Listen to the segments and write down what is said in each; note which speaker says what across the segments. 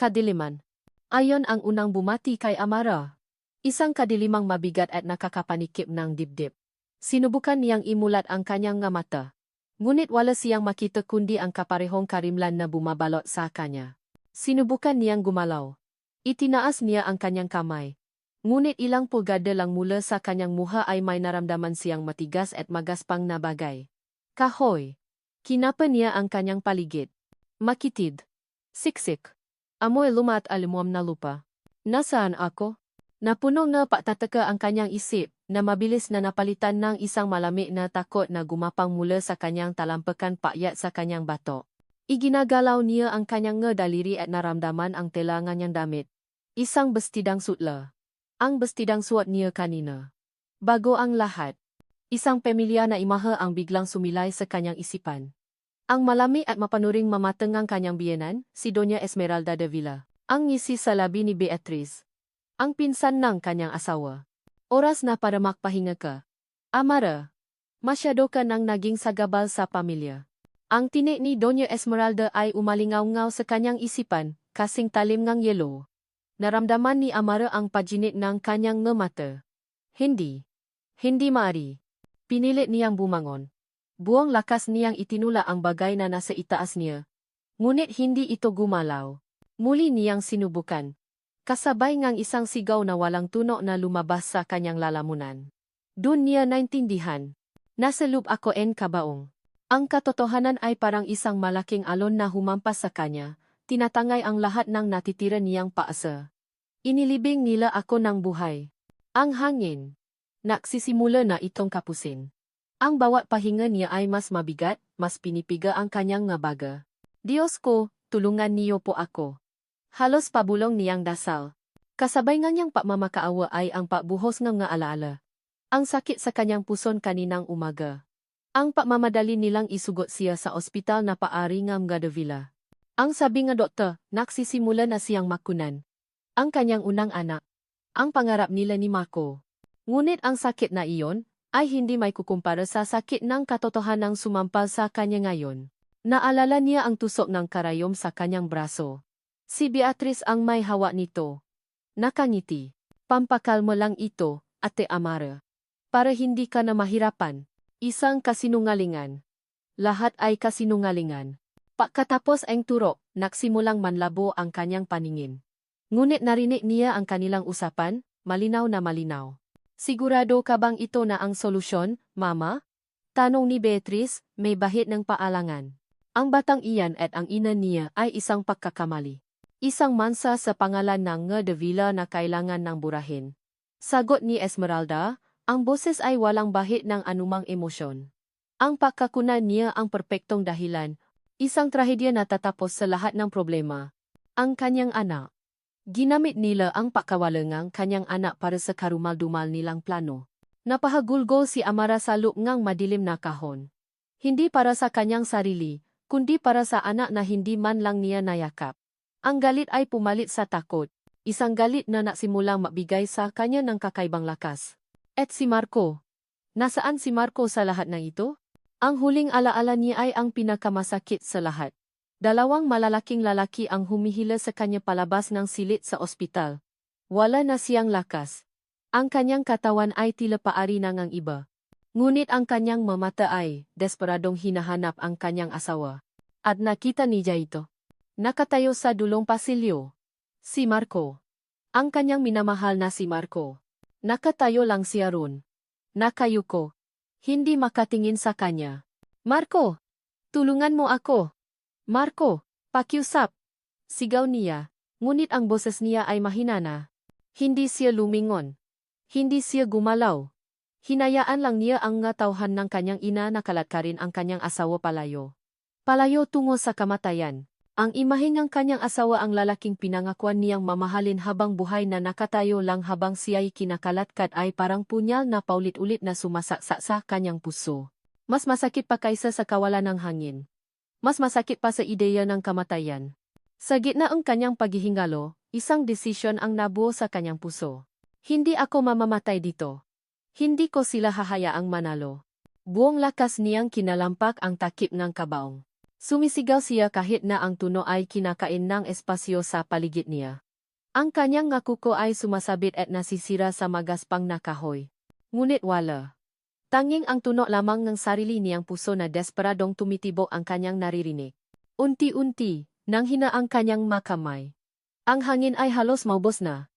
Speaker 1: Kadiliman. Ayon ang unang bumati kay Amara. Isang kadilimang mabigat at nakakapanikip ng dibdib. Sinubukan niyang imulat ang kanyang nga mata. Ngunit wala siyang makita kundi ang kaparehong karimlan na bumabalot sa kanya. Sinubukan niyang gumalaw. Itinaas niya ang kanyang kamay. Ngunit ilang pulgada lang mula sa kanyang muha ay may naramdaman siyang matigas at magaspang na bagay. Kahoy. Kinapa niya ang kanyang paligid. Makitid. Siksik. Amoy luma at alimuam na lupa. Nasaan ako? Napunong na patataka ang kanyang isip, na mabilis na napalitan ng isang malamig na takot na gumapang mula sa kanyang talampakan pakyat sa kanyang bato. Iginagalaw niya ang kanyang daliri at naramdaman ang telangan niyang damit. Isang bestidang sutla. Ang bestidang suot niya kanina. Bago ang lahat. Isang pamilya na imahe ang biglang sumilay sa kanyang isipan. Ang malamig at mapanuring mamatangang kanyang biyenan, si Doña Esmeralda de Villa. Ang ngisi sa labi ni Beatriz. Ang pinsan ng kanyang asawa. Oras na para makpahinga ka. Amara. Masyado ka nang naging sagabal sa pamilya. Ang tinik ni Doña Esmeralda ay umalingaw-ngaw sa kanyang isipan, kasing talim ng yelo. Naramdaman ni Amara ang pajinit ng kanyang mata. Hindi. Hindi maari. Pinilit niyang bumangon. Buong lakas niyang itinula ang bagay na nasa itaas niya. Ngunit hindi ito gumalaw. Muli niyang sinubukan. Kasabay ngang isang sigaw na walang tunog na lumabas sa kanyang lalamunan. Doon niya naintindihan. Nasa loob ako en kabaong. Ang katotohanan ay parang isang malaking alon na humampas sa kanya, tinatangay ang lahat ng natitira niyang paasa. Inilibing nila ako ng buhay. Ang hangin. Nagsisimula na itong kapusin. Ang bawat pahinga niya ay mas mabigat, mas pinipiga ang kanyang nga baga. Diyos ko, tulungan niyo po ako. Halos pabulong niyang dasal. Kasabay nga niyang pagmamakaawa ay ang pagbuhos ng nga alaala. Ang sakit sa kanyang puson kaninang umaga. Ang pagmamadali nilang isugot siya sa ospital na paari ng Gadavila. Ang sabi nga doktor, nagsisimula na siyang makunan. Ang kanyang unang anak. Ang pangarap nila ni Marco. Ngunit ang sakit na iyon ay hindi may kukumpara sa sakit ng katotohanang sumampal sa kanya ngayon. Naalala niya ang tusok ng karayom sa kanyang braso. Si Beatriz ang may hawak nito. Nakangiti. Pampakalma lang ito, Ate Amara. Para hindi ka na mahirapan. Isang kasinungalingan. Lahat ay kasinungalingan. Pagkatapos ang turok, nagsimulang manlabo ang kanyang paningin. Ngunit narinig niya ang kanilang usapan, malinaw na malinaw. Sigurado ka bang ito na ang solusyon, Mama? Tanong ni Beatriz, may bahid ng paalangan. Ang batang iyan at ang ina niya ay isang pagkakamali. Isang mansa sa pangalan ng de Villa na kailangan ng burahin. Sagot ni Esmeralda, ang boses ay walang bahid ng anumang emosyon. Ang pagkakunan niya ang perpektong dahilan, isang trahedya na tatapos sa lahat ng problema. Ang kanyang anak. Ginamit nila ang pagkawalangang kanyang anak para sa karumal-dumal nilang plano. Napahagulgol si Amara sa loob ngang madilim na kahon. Hindi para sa kanyang sarili, kundi para sa anak na hindi man lang niya nayakap. Ang galit ay pumalit sa takot, isang galit na nagsimulang mabigay sa kanya ng kakaibang lakas. At si Marco. Nasaan si Marco sa lahat ng ito? Ang huling alaala niya ay ang pinakamasakit sa lahat. Dalawang malalaking lalaki ang humihila sa kanya palabas ng silit sa ospital. Wala na siyang lakas. Ang kanyang katawan ay tila paari na ngang iba. Ngunit ang kanyang mamata ay desperadong hinahanap ang kanyang asawa. At nakita niya ito. Nakatayo sa dulong pasilyo. Si Marco. Ang kanyang minamahal na si Marco. Nakatayo lang siya roon. Nakayuko. Hindi makatingin sa kanya. Marco! Tulungan mo ako! Marco! Pakiusap! Sigaw niya. Ngunit ang boses niya ay mahina na. Hindi siya lumingon. Hindi siya gumalaw. Hinayaan lang niya ang tauhan ng kanyang ina na kalatkarin ang kanyang asawa palayo. Palayo tungo sa kamatayan. Ang imahe ng kanyang asawa ang lalaking pinangakuan niyang mamahalin habang buhay na nakatayo lang habang siya'y kinakalatkat ay parang punyal na paulit-ulit na sumasaksak sa kanyang puso. Mas masakit pa kaysa sa kawalan ng hangin. Mas masakit pa sa ideya ng kamatayan. Sa gitna ng kanyang paghihingalo, isang desisyon ang nabuo sa kanyang puso. Hindi ako mamamatay dito. Hindi ko sila hahayaang manalo. Buong lakas niyang kinalampak ang takip ng kabaong. Sumisigaw siya kahit na ang tuno ay kinakain ng espasyo sa paligid niya. Ang kanyang nga kuko ay sumasabit at nasisira sa magaspang na kahoy. Ngunit wala. Tanging ang tuno lamang ng sarili niyang puso na desperadong tumitibok ang kanyang naririnig. Unti-unti, nang hina ang kanyang makamay. Ang hangin ay halos maubos na.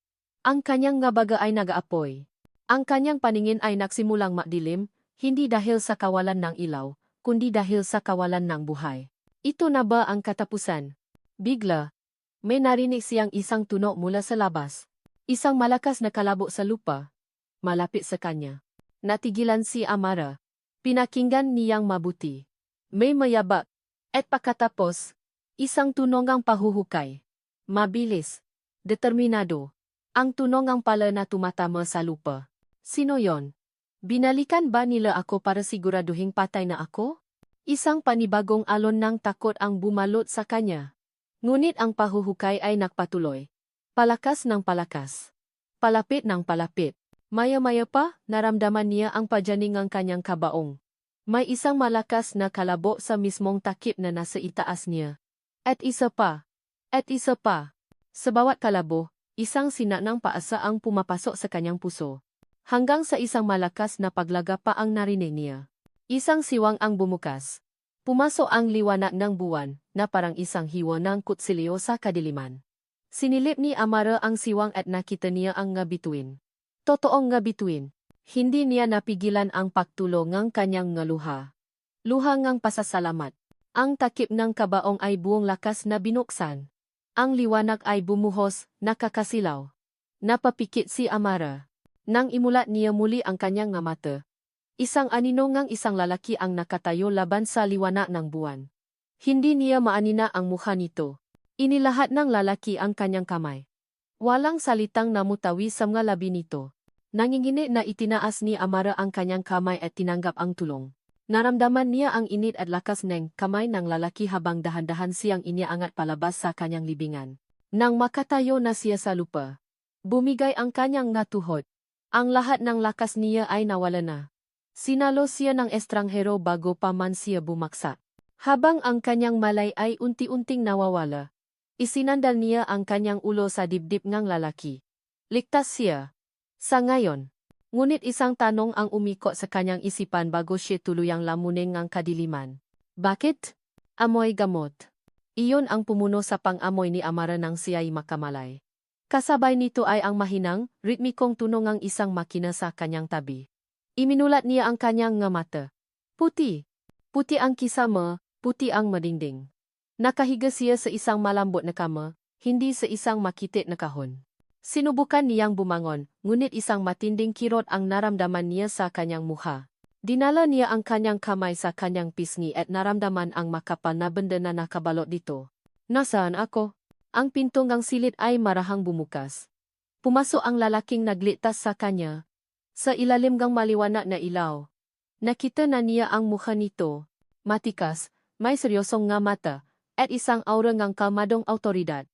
Speaker 1: Ang kanyang nga baga ay nag-aapoy. Ang kanyang paningin ay nagsimulang madilim, hindi dahil sa kawalan ng ilaw, kundi dahil sa kawalan ng buhay. Ito na ba ang katapusan? Bigla, may narinig siyang isang tunog mula sa labas. Isang malakas na kalabo sa lupa. Malapit sa kanya. Natigilan si Amara. Pinakinggan niyang mabuti. May mayabak. At pagkatapos, isang tunongang pahuhukay. Mabilis. Determinado. Ang tunongang pala na tumatama sa lupa. Sino yon? Binalikan ba nila ako para siguraduhing patay na ako? Isang panibagong alon ng takot ang bumalot sa kanya. Ngunit ang pahuhukay ay nagpatuloy. Palakas ng palakas. Palapit ng palapit. Maya-maya pa, naramdaman niya ang pajaning ng kanyang kabaong. May isang malakas na kalabo sa mismong takip na nasa itaas niya. At isa pa. At isa pa. Sa bawat kalabo, isang sina ng paasa ang pumapasok sa kanyang puso. Hanggang sa isang malakas na paglaga pa ang narinig niya. Isang siwang ang bumukas. Pumasok ang liwanag ng buwan na parang isang hiwa ng kutsilyo sa kadiliman. Sinilip ni Amara ang siwang at nakita niya ang nga bituin. Totoong nga bituin. Hindi niya napigilan ang pagtulo ng kanyang nga luha. Luha ngang pasasalamat. Ang takip ng kabaong ay buong lakas na binuksan. Ang liwanag ay bumuhos, nakakasilaw. Napapikit si Amara. Nang imulat niya muli ang kanyang nga mata. Isang aninongang isang lalaki ang nakatayo laban sa liwanag ng buwan. Hindi niya maanina ang mukha nito. Inilahat ng lalaki ang kanyang kamay. Walang salitang namutawi sa mga labi nito. Nangingini na itinaas ni Amara ang kanyang kamay at tinanggap ang tulong. Naramdaman niya ang init at lakas ng kamay ng lalaki habang dahan-dahan siyang iniangat palabas sa kanyang libingan. Nang makatayo na siya sa lupa, bumigay ang kanyang natuhod. Ang lahat ng lakas niya ay nawala na. Sinalo siya ng estranghero bago pa man siya bumaksak. Habang ang kanyang malay ay unti-unting nawawala, isinandal niya ang kanyang ulo sa dibdib ng lalaki. Ligtas siya. Sa ngayon. Ngunit isang tanong ang umiko sa kanyang isipan bago siya tuluyang lamunin ng kadiliman. Bakit? Amoy gamot. Iyon ang pumuno sa pang-amoy ni Amara nang siya'y makamalay. Kasabay nito ay ang mahinang, ritmikong tunog ng isang makina sa kanyang tabi. Iminulat niya ang kanyang nga mata. Puti. Puti ang kisama, puti ang madingding. Nakahiga siya sa isang malambot na kama, hindi sa isang makitit na kahon. Sinubukan niyang bumangon, ngunit isang matinding kirot ang naramdaman niya sa kanyang mukha. Dinala niya ang kanyang kamay sa kanyang pisngi at naramdaman ang makapal na benda na nakabalot dito. Nasaan ako? Ang pintong silid ay marahang bumukas. Pumasok ang lalaking naglitas sa kanya. Sa ilalim ng maliwanag na ilaw. Nakita na niya ang mukha nito. Matikas, may seryosong nga mata, at isang aura ng kalmadong autoridad.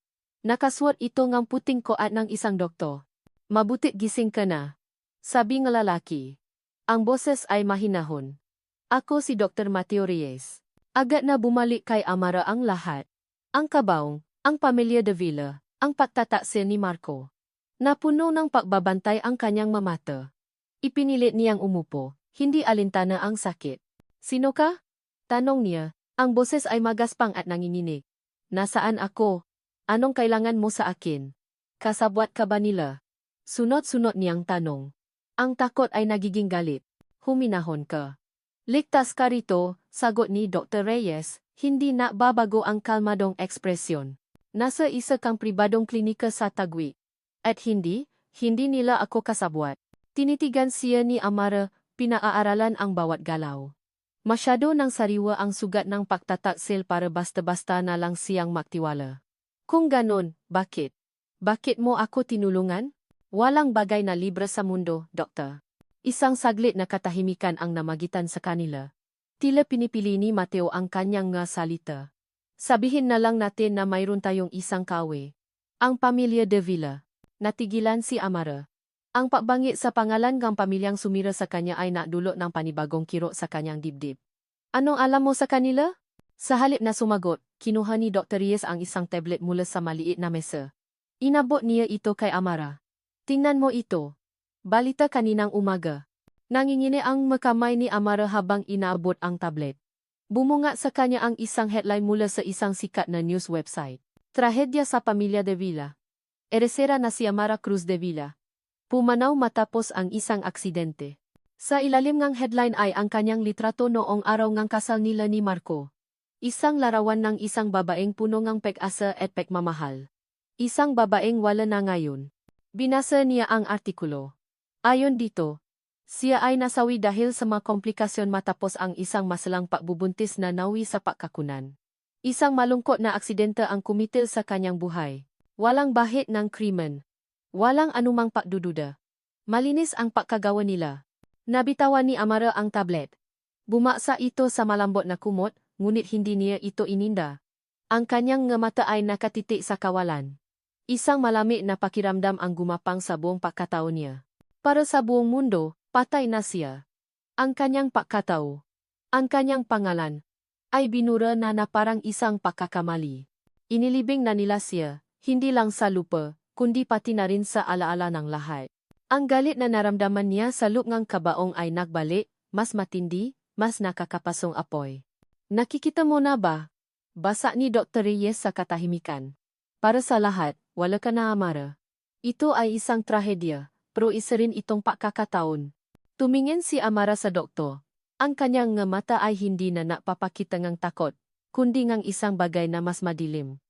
Speaker 1: Nakasuot ito ng puting koat ng isang doktor. Mabuti gising ka na. Sabi ng lalaki. Ang boses ay mahinahon. Ako si Dr. Mateo Reyes. Agad na bumalik kay Amara ang lahat. Ang kabaong, ang pamilya de Villa, ang pagtataksil ni Marco. Napuno ng pagbabantay ang kanyang mamata. Ipinilit niyang umupo, hindi alintana ang sakit. Sino ka? Tanong niya. Ang boses ay magaspang at nanginginig. Nasaan ako? Anong kailangan mo sa akin? Kasabwat ka ba nila? Sunod-sunod niyang tanong. Ang takot ay nagiging galit. Huminahon ka. Ligtas ka rito, sagot ni Dr. Reyes, hindi na babago ang kalmadong ekspresyon. Nasa isa kang pribadong klinika sa Taguig. At hindi nila ako kasabwat. Tinitigan siya ni Amara, pinaaaralan ang bawat galaw. Masyado ng sariwa ang sugat ng pagtataksil para basta-basta na lang siyang magtiwala. Kung ganon, bakit? Bakit mo ako tinulungan? Walang bagay na libre sa mundo, Doktor. Isang saglit na katahimikan ang namagitan sa kanila. Tila pinipili ni Mateo ang kanyang nga salita. Sabihin na lang natin na mayroon tayong isang kawe. Ang pamilya de Villa. Natigilan si Amara. Ang pagbangit sa pangalan ng pamilyang sumira sa kanya ay nadulot ng panibagong kiro sa kanyang dibdib. Anong alam mo sa kanila? Sa halip na sumagot, kinuha ni Dr. Reyes ang isang tablet mula sa maliit na mesa. Inabot niya ito kay Amara. Tingnan mo ito. Balita kaninang umaga. Nangingini ang makamay ni Amara habang inaabot ang tablet. Bumunga sa kanya ang isang headline mula sa isang sikat na news website. Trahedya sa pamilya de Villa. Eresera na si Amara Cruz de Villa. Pumanaw matapos ang isang aksidente. Sa ilalim ngang headline ay ang kanyang litrato noong araw ngang kasal nila ni Marco. Isang larawan ng isang babaeng puno ngang pag-asa at pagmamahal. Isang babaeng wala na ngayon. Binasa niya ang artikulo. Ayon dito, siya ay nasawi dahil sa mga komplikasyon matapos ang isang masalang pagbubuntis na nawi sa pagkakunan. Isang malungkot na aksidente ang kumitil sa kanyang buhay. Walang bahid ng krimen. Walang anumang pagdududa. Malinis ang pagkagawa nila. Nabitawan ni Amara ang tablet. Bumaksa ito sa malambot na kumot, ngunit hindi niya ito ininda. Ang kanyang nga mata ay nakatitik sa kawalan. Isang malamig na pakiramdam ang gumapang sa buong pagkatao niya. Para sa buong mundo, patay na siya. Ang kanyang pagkatao, ang kanyang pangalan, ay binura na parang isang pagkakamali. Inilibing na nila siya, hindi lang sa lupa, kundi pati na rin sa alaala ng lahat. Ang galit na naramdaman niya sa lupngang kabaong ay nagbalik, mas matindi, mas nakakapasong apoy. Nakikita mo na ba? Basa ni Dr. Reyes sa katahimikan. Para sa lahat, wala ka na Amara. Ito ay isang trahedya, pero isa rin itong pagkakataon. Tumingin si Amara sa doktor. Ang kanyang nga mata ay hindi na napapakita ngang takot, kundi ngang isang bagay na mas madilim.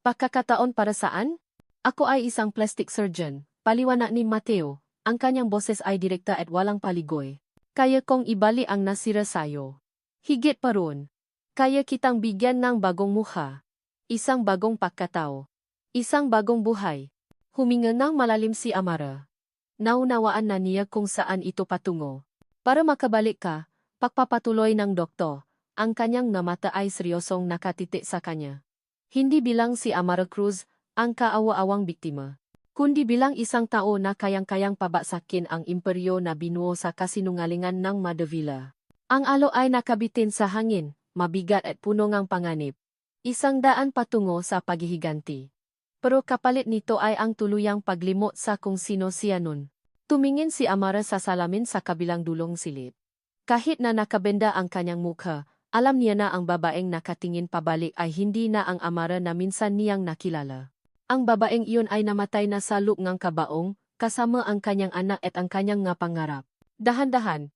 Speaker 1: Pagkakataon para saan? Ako ay isang plastic surgeon, paliwanag ni Mateo. Ang kanyang boses ay direkta at walang paligoy. Kaya kong ibali ang nasira sayo. Higit pa roon. Kaya kitang bigyan ng bagong mukha. Isang bagong pagkatao. Isang bagong buhay. Huminga ng malalim si Amara. Naunawaan na niya kung saan ito patungo. Para makabalik ka, pagpapatuloy ng doktor, ang kanyang mata ay seryosong nakatitik sa kanya. Hindi bilang si Amara Cruz, ang kaawa-awang biktima, kundi bilang isang tao na kayang-kayang pabaksakin ang imperyo na binuo sa kasinungalingan ng Madavila. Ang alo ay nakabitin sa hangin, mabigat at puno ng panganib. 100 patungo sa paghihiganti. Pero kapalit nito ay ang tuluyang paglimot sa kung sino siya nun. Tumingin si Amara sa salamin sa kabilang dulong silid. Kahit na nakabenda ang kanyang mukha, alam niya na ang babaeng nakatingin pabalik ay hindi na ang Amara na minsan niyang nakilala. Ang babaeng iyon ay namatay na sa lupngang kabaong, kasama ang kanyang anak at ang kanyang nga pangarap. Dahan-dahan.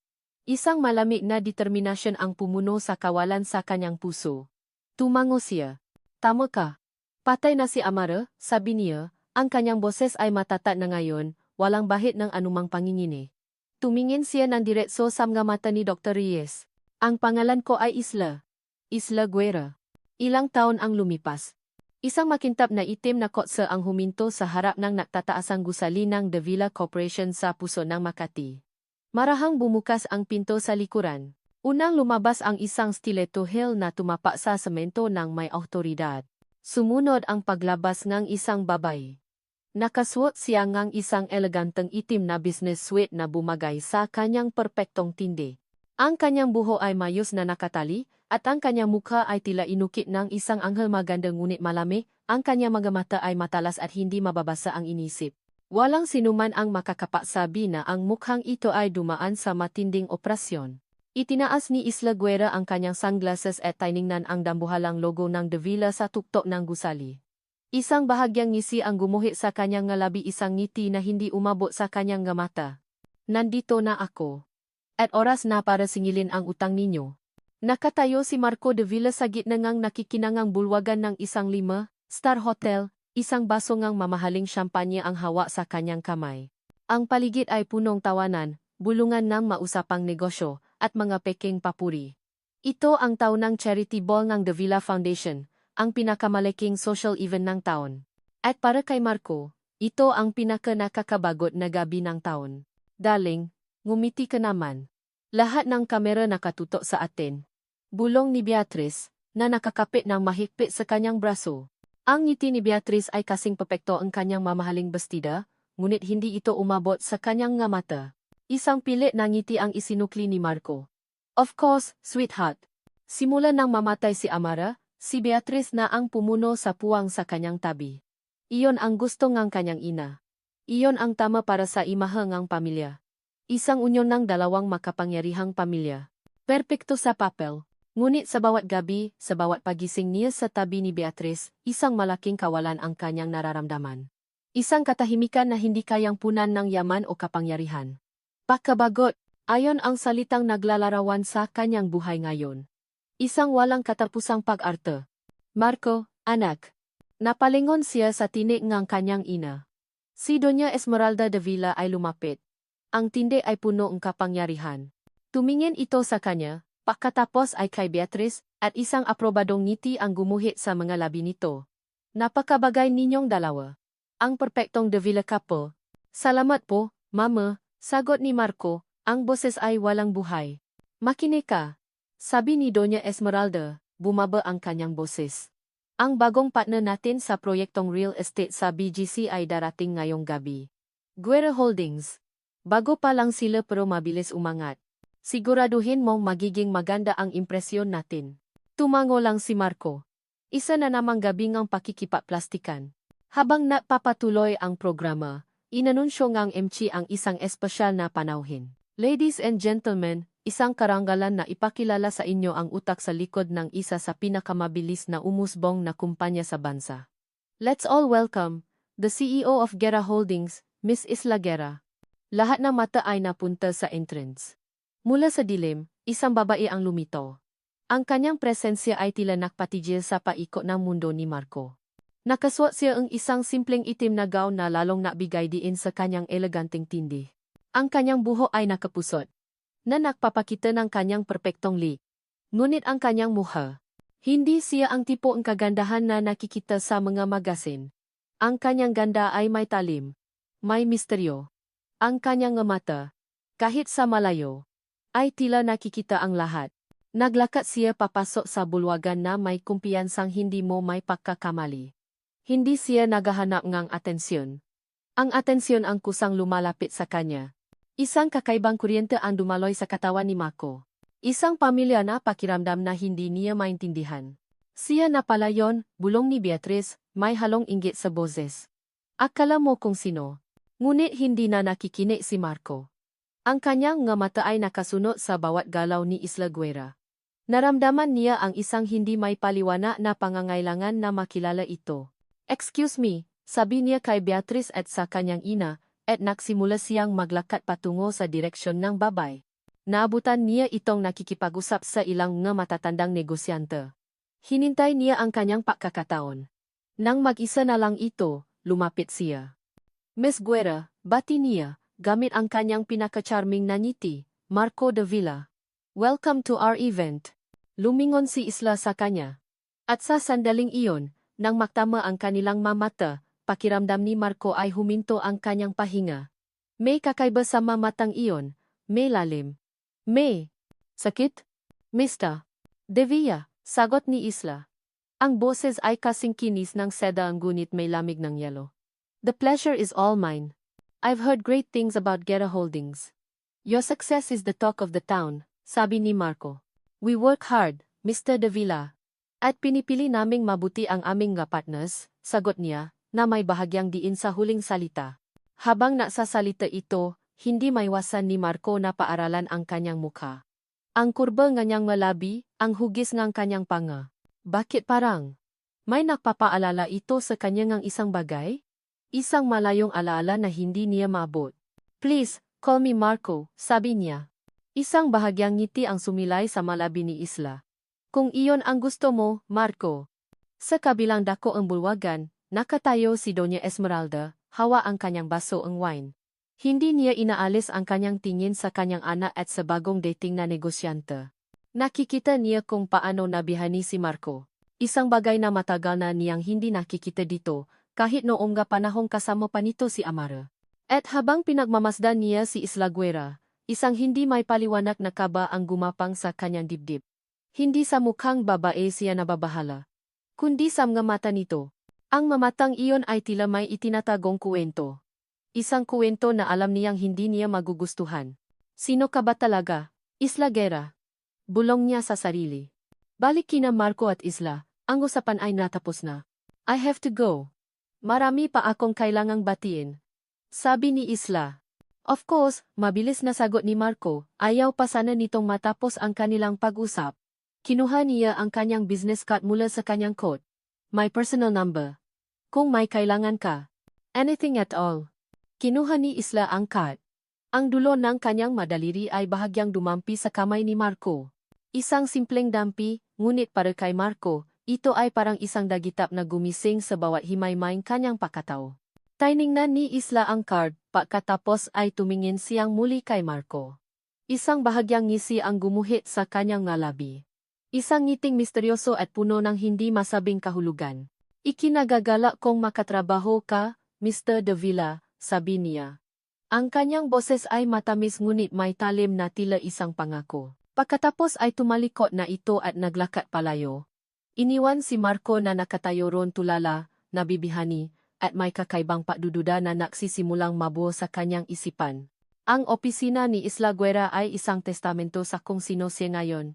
Speaker 1: Isang malamig na determinasyon ang pumuno sa kawalan sa kanyang puso. Tumango siya. Tama ka. Patay na si Amara, sabi niya, ang kanyang boses ay matatat na ngayon, walang bahid ng anumang pangingini. Tumingin siya ng diretso sa mga mata ni Dr. Reyes. Ang pangalan ko ay Isla. Isla Guerra. Ilang taon ang lumipas. Isang makintab na itim na kotse ang huminto sa harap ng nagtataasang gusali ng De Villa Corporation sa puso ng Makati. Marahang bumukas ang pinto sa likuran. Unang lumabas ang isang stiletto heel na tumapak sa semento ng may awtoridad. Sumunod ang paglabas ng isang babae. Nakasuot siya ng isang eleganteng itim na business suit na bumagay sa kanyang perpektong tindi. Ang kanyang buho ay mayos na nakatali, at ang kanyang mukha ay tila inukit ng isang anghel maganda ngunit malamig, ang kanyang mga mata ay matalas at hindi mababasa ang inisip. Walang sinuman ang makakapagsabi na ang mukhang ito ay dumaan sa matinding operasyon. Itinaas ni Isla Guerra ang kanyang sunglasses at tiningnan ang dambuhalang logo ng De Villa sa tuktok ng gusali. Isang bahagyang ngisi ang gumuhit sa kanyang ngalabi, isang ngiti na hindi umabot sa kanyang mata. Nandito na ako. At oras na para singilin ang utang ninyo. Nakatayo si Marco de Villa sa gitna ngang nakikinangang bulwagan ng isang 5-star hotel, isang baso ngang mamahaling champagne ang hawak sa kanyang kamay. Ang paligid ay punong tawanan, bulungan ng mausapang negosyo, at mga peking papuri. Ito ang taunang charity ball ng De Villa Foundation, ang pinakamalaking social event ng taon. At para kay Marco, ito ang pinaka-nakakabagot na gabi ng taon. Darling, ngumiti ka naman. Lahat ng kamera nakatutok sa atin. Bulong ni Beatrice, na nakakapit ng mahigpit sa kanyang braso. Ang ngiti ni Beatrice ay kasing pepekto ang kanyang mamahaling bestida, ngunit hindi ito umabot sa kanyang nga mata. Isang pilit na ngiti ang isinukli ni Marco. Of course, sweetheart. Simula nang mamatay si Amara, si Beatrice na ang pumuno sa puwang sa kanyang tabi. Iyon ang gusto ng kanyang ina. Iyon ang tama para sa imahe ng pamilya. Isang unyon ng dalawang makapangyarihang pamilya. Perpekto sa papel. Ngunit sa bawat gabi, sa bawat pagising niya sa tabi ni Beatrice, isang malaking kawalan ang kanyang nararamdaman. Isang katahimikan na hindi kayang punan ng yaman o kapangyarihan. Pagkabagot, ayon ang salitang naglalarawan sa kanyang buhay ngayon. Isang walang katapusang pag-arte. Marco, anak. Napalingon siya sa tinig ng kanyang ina. Si Doña Esmeralda de Villa ay lumapit. Ang tindi ay puno ng kapangyarihan. Tumingin ito sa kanya, pagkatapos ay kay Beatrice, at isang aprobadong ngiti ang gumuhit sa mga labi nito. Napakabagay ninyong dalawa. Ang perpektong de Villa couple. Salamat po, Mama, sagot ni Marco, ang boses ay walang buhay. Makinig ka. Sabi ni Doña Esmeralda, bumaba ang kanyang boses. Ang bagong partner natin sa proyektong real estate sa BGC ay darating ngayong gabi. Guerra Holdings. Bago pa lang sila pero mabilis umangat. Siguraduhin mong magiging maganda ang impresyon natin. Tumango lang si Marco. Isa na namang gabi ngang pakikipagplastikan. Habang napapatuloy ang programa, inanunsyo ngang MC ang isang espesyal na panauhin. Ladies and gentlemen, isang karangalan na ipakilala sa inyo ang utak sa likod ng isa sa pinakamabilis na umusbong na kumpanya sa bansa. Let's all welcome the CEO of Guerra Holdings, Miss Isla Guerra. Lahat ng mata ay napunta sa entrance. Mula sa dilim, isang babae ang lumitaw. Ang kanyang presensya ay tila nakpatigil sa paikot ng mundo ni Marco. Nakasuot siya ang isang simpleng itim na gown na lalong nabigay diin sa kanyang eleganteng tindi. Ang kanyang buhok ay nakapusot, na nagpapakita ng kanyang perpektong lik. Ngunit ang kanyang mukha, hindi siya ang tipo ng kagandahan na nakikita sa mga magasin. Ang kanyang ganda ay may talim, may misteryo. Ang kanyang mata, kahit sa malayo, ay tila nakikita ang lahat. Naglakat siya papasok sa bulwagan na may kumpiyansang hindi mo may pagkakamali. Hindi siya naghahanap ng atensyon. Ang atensyon ang kusang lumalapit sa kanya. Isang kakaibang kuryente ang dumaloy sa katawan ni Marco. Isang pamilya na pakiramdam na hindi niya maintindihan. Siya na pala yon, bulong ni Beatrice, may halong inggit sa boses. Akala mo kung sino. Ngunit hindi na nakikinig si Marco. Ang kanyang nga mata ay nakasunod sa bawat galaw ni Isla Guerra. Naramdaman niya ang isang hindi may paliwanag na pangangailangan na makilala ito. Excuse me, sabi niya kay Beatrice at sa kanyang ina, at nagsimula siyang maglakad patungo sa direksyon ng babay. Naabutan niya itong nakikipag-usap sa ilang nga matatandang negosyante. Hinintay niya ang kanyang pagkakataon. Nang mag-isa na lang ito, lumapit siya. Miss Guerra, bati niya, gamit ang kanyang pinaka-charming na ngiti, Marco de Villa. Welcome to our event. Lumingon si Isla sa kanya. At sa sandaling iyon, nang maktama ang kanilang mamata, pakiramdam ni Marco ay huminto ang kanyang pahinga. May kakaiba sa mamatang iyon, may lalim. May sakit? Mr. De Villa, sagot ni Isla. Ang boses ay kasing kinis ng seda ang gunit may lamig ng yelo. The pleasure is all mine. I've heard great things about Guerra Holdings. Your success is the talk of the town, sabi ni Marco. We work hard, Mr. De Villa. At pinipili naming mabuti ang aming nga partners, sagot niya, na may bahagyang diin sa huling salita. Habang nasasalita ito, hindi maiwasan ni Marco na paaralan ang kanyang mukha. Ang kurba ng kanyang malabi, ang hugis ng kanyang panga. Bakit parang? May nakpapaalala ito sa kanyang isang bagay? Isang malayong alaala na hindi niya maabot. Please, call me Marco, sabi niya. Isang bahagyang ngiti ang sumilay sa malabi ni Isla. Kung iyon ang gusto mo, Marco. Sa kabilang dako ang bulwagan, nakatayo si Doña Esmeralda, hawa ang kanyang baso ng wine. Hindi niya inaalis ang kanyang tingin sa kanyang anak at sa bagong dating na negosyante. Nakikita niya kung paano nabihani si Marco. Isang bagay na matagal na niyang hindi nakikita dito, kahit noong nga panahong kasama pa nito si Amara. At habang pinagmamasdan niya si Isla Guerra, isang hindi may paliwanag na kaba ang gumapang sa kanyang dibdib. Hindi sa mukhang babae siya nababahala, kundi sa mga mata nito. Ang mamatang iyon ay tila may itinatagong kuwento. Isang kuwento na alam niyang hindi niya magugustuhan. Sino ka ba talaga, Isla Guerra? Bulong niya sa sarili. Balik kina Marco at Isla, ang usapan ay natapos na. I have to go. Marami pa akong kailangang batiin. Sabi ni Isla. Of course, mabilis na sagot ni Marco, ayaw pa sana nitong matapos ang kanilang pag-usap. Kinuha niya ang kanyang business card mula sa kanyang coat. My personal number. Kung may kailangan ka. Anything at all. Kinuha ni Isla ang card. Ang dulo ng kanyang madaliri ay bahagyang dumampi sa kamay ni Marco. Isang simpleng dampi, ngunit para kay Marco, ito ay parang isang dagitap na gumising sa bawat himay-mayng kanyang pakataw. Tiningnan ni Isla ang card, pagkatapos ay tumingin siyang muli kay Marco. Isang bahagyang ngisi ang gumuhit sa kanyang ngalabi. Isang ngiting misteryoso at puno ng hindi masabing kahulugan. Ikinagagala kong makatrabaho ka, Mr. Davila, sabi niya. Ang kanyang boses ay matamis ngunit may talim na tila isang pangako. Pagkatapos ay tumalikod na ito at naglakad palayo. Iniwan si Marco na nakatayo ron tulala, nabibihani, at may kakaibang padududa na nagsisimulang mabuo sa kanyang isipan. Ang opisina ni Isla Guerra ay isang testamento sa kung sino siya ngayon.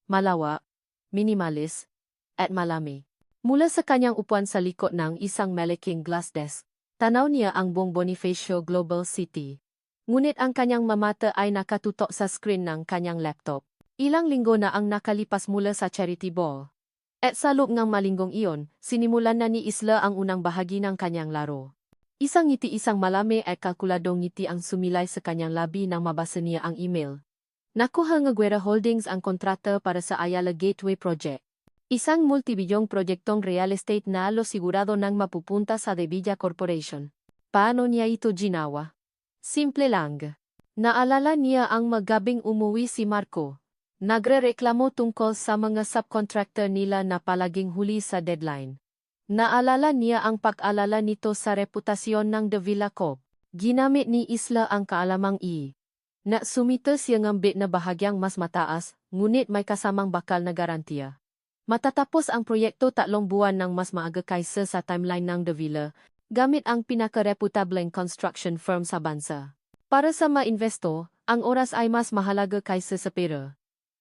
Speaker 1: Malawak, minimalis, at malami. Mula sa kanyang upuan sa likod ng isang malaking glass desk, tanaw niya ang buong Bonifacio Global City. Ngunit ang kanyang mamata ay nakatutok sa screen ng kanyang laptop. Ilang linggo na ang nakalipas mula sa charity ball. At sa loob ng malinggong iyon, sinimulan na ni Isla ang unang bahagi ng kanyang laro. Isang ngiti, isang malami at kalkuladong ngiti ang sumilay sa kanyang labi nang mabasa niya ang email. Nakuha ng Guerra Holdings ang kontrata para sa Ayala Gateway Project. Isang multibilyong proyektong real estate na halos sigurado nang mapupunta sa De Villa Corporation. Paano niya ito ginawa? Simple lang. Naalala niya ang magabing umuwi si Marco. Nagrereklamo tungkol sa mga subcontractor nila na palaging huli sa deadline. Naalala niya ang pag-alala nito sa reputasyon ng De Villa Corp. Ginamit ni Isla ang kaalamang na sumito siya ngambit na bahagyang mas mataas, ngunit may kasamang bakal na garantiya. Matatapos ang proyekto 3 buwan ng mas maaga kaysa sa timeline ng De Villa, gamit ang pinaka-reputableng construction firm sa bansa. Para sa mga investo, ang oras ay mas mahalaga kaysa sa pera.